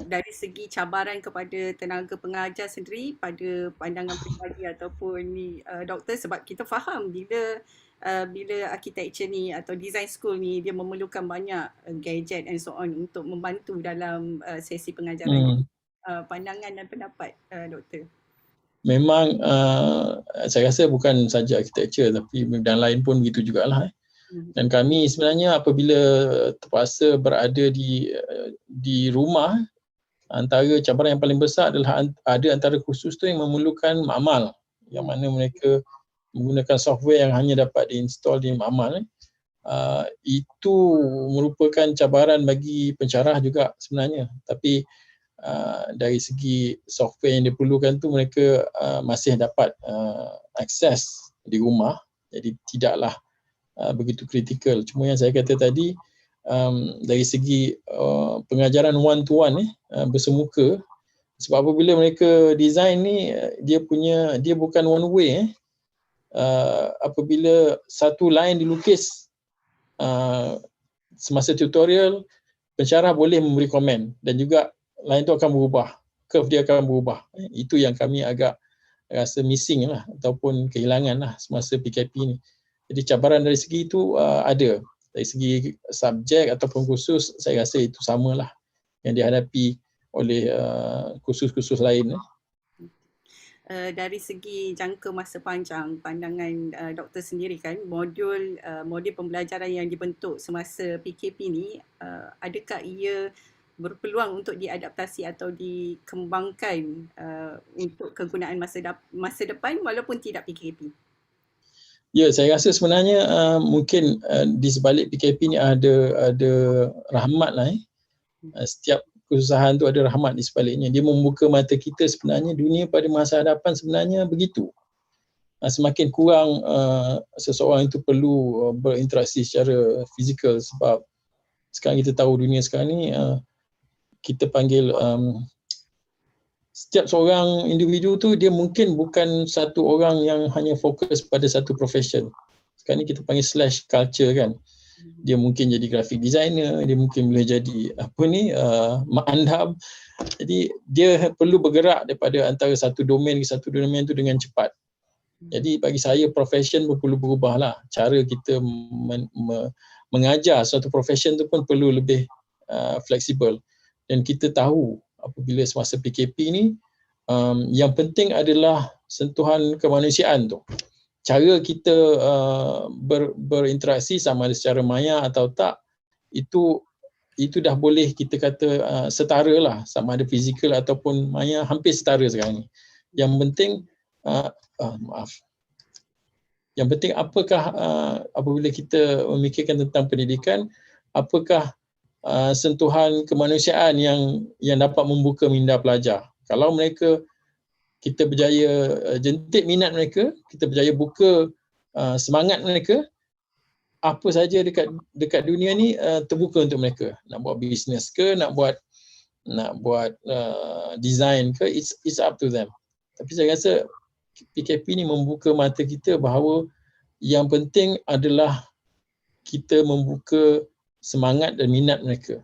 [SPEAKER 1] Dari segi cabaran kepada tenaga pengajar sendiri pada pandangan peribadi ataupun ni doktor, sebab kita faham bila architecture ni atau design school ni dia memerlukan banyak gadget and so on untuk membantu dalam sesi pengajaran. Pandangan dan pendapat doktor.
[SPEAKER 4] Memang saya rasa bukan saja architecture tapi bidang lain pun begitu jugalah. Dan kami sebenarnya apabila terpaksa berada di rumah, antara cabaran yang paling besar adalah ada antara kursus tu yang memerlukan makmal, yang mana mereka menggunakan software yang hanya dapat diinstal di makmal. Itu merupakan cabaran bagi pencarah juga sebenarnya. Tapi dari segi software yang diperlukan tu mereka masih dapat akses di rumah, jadi tidaklah begitu kritikal. Cuma yang saya kata tadi, dari segi pengajaran one to one bersemuka, sebab apabila mereka design ni dia bukan one way. Apabila satu line dilukis semasa tutorial, pencarah boleh memberi komen dan juga line tu akan berubah, curve dia akan berubah. Itu yang kami agak rasa missing lah ataupun kehilangan lah semasa PKP ni. Jadi cabaran dari segi itu ada. Dari segi subjek ataupun kursus, saya rasa itu samalah yang dihadapi oleh kursus-kursus lain.
[SPEAKER 1] Dari segi jangka masa panjang, pandangan doktor sendiri kan, modul pembelajaran yang dibentuk semasa PKP ni, adakah ia berpeluang untuk diadaptasi atau dikembangkan untuk kegunaan masa depan walaupun tidak PKP?
[SPEAKER 4] Ya, saya rasa sebenarnya mungkin di sebalik PKP ni ada rahmat lah. Setiap kesusahan tu ada rahmat di sebaliknya. Dia membuka mata kita sebenarnya dunia pada masa hadapan sebenarnya begitu. Semakin kurang seseorang itu perlu berinteraksi secara fizikal sebab sekarang kita tahu dunia sekarang ni kita panggil setiap seorang individu tu dia mungkin bukan satu orang yang hanya fokus pada satu profession. Sekarang ni kita panggil slash culture kan. Dia mungkin jadi graphic designer, dia mungkin boleh jadi ma'andam. Jadi dia perlu bergerak daripada antara satu domain ke satu domain tu dengan cepat. Jadi bagi saya profession pun perlu berubah lah. Cara kita mengajar satu profession tu pun perlu lebih fleksibel. Dan kita tahu apabila semasa PKP ni yang penting adalah sentuhan kemanusiaan tu. Cara kita berinteraksi sama ada secara maya atau tak, itu dah boleh kita kata setara lah, sama ada fizikal ataupun maya, hampir setara sekarang ni. Yang penting yang penting apakah apabila kita memikirkan tentang pendidikan, apakah sentuhan kemanusiaan yang dapat membuka minda pelajar. Kalau kita berjaya jentik minat mereka, kita berjaya buka semangat mereka, apa saja dekat dunia ni terbuka untuk mereka. Nak buat bisnes ke, nak buat design ke, it's up to them. Tapi saya rasa PKP ni membuka mata kita bahawa yang penting adalah kita membuka semangat dan minat mereka.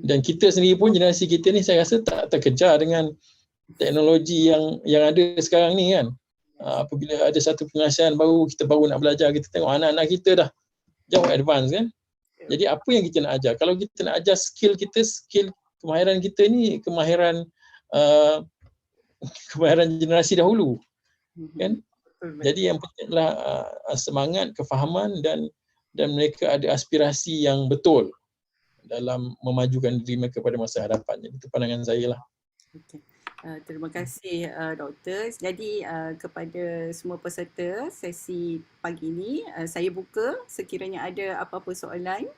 [SPEAKER 4] Dan kita sendiri pun, generasi kita ni saya rasa tak terkejar dengan teknologi yang ada sekarang ni kan. Apabila ada satu penghasilan baru, kita baru nak belajar, kita tengok anak-anak kita dah jauh advance kan. Jadi apa yang kita nak ajar? Kalau kita nak ajar skill kita, skill kemahiran kita ni kemahiran generasi dahulu kan. Jadi yang pentinglah semangat, kefahaman dan mereka ada aspirasi yang betul dalam memajukan diri mereka pada masa hadapan. Jadi itu pandangan saya lah.
[SPEAKER 1] Okay. Terima kasih Doktor. Jadi kepada semua peserta sesi pagi ini, saya buka sekiranya ada apa-apa soalan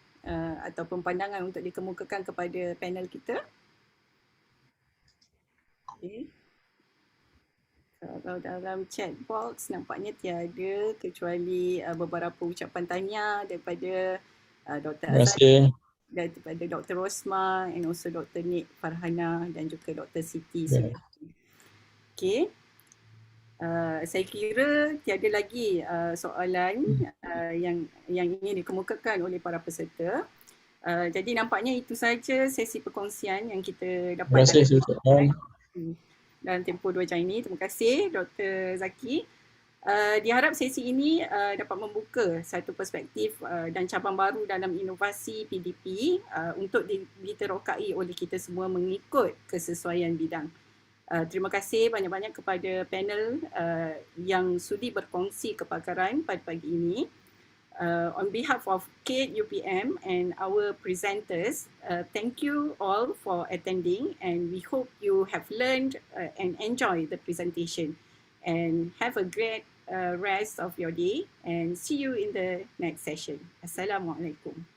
[SPEAKER 1] ataupun pandangan untuk dikemukakan kepada panel kita. Okay. Kalau dalam chat box nampaknya tiada kecuali beberapa ucapan tanya daripada Dr.
[SPEAKER 4] Terima
[SPEAKER 1] Azhar,
[SPEAKER 4] kasih.
[SPEAKER 1] daripada Dr. Rosma and also Dr. Nik Farhana dan juga Dr. Siti
[SPEAKER 4] Ya.
[SPEAKER 1] Suryati. Okay. Saya kira tiada lagi soalan yang ingin dikemukakan oleh para peserta. Jadi nampaknya itu saja sesi perkongsian yang kita
[SPEAKER 4] Terima
[SPEAKER 1] dapat
[SPEAKER 4] kasih Sultan.
[SPEAKER 1] dalam tempoh 2 jam ini. Terima kasih Dr. Zaki. Diharap sesi ini dapat membuka satu perspektif dan cabang baru dalam inovasi PdP untuk diterokai oleh kita semua mengikut kesesuaian bidang. Terima kasih banyak-banyak kepada panel yang sudi berkongsi kepakaran pada pagi ini. On behalf of CADe UPM and our presenters, thank you all for attending, and we hope you have learned and enjoyed the presentation. And have a great rest of your day, and see you in the next session. Assalamualaikum.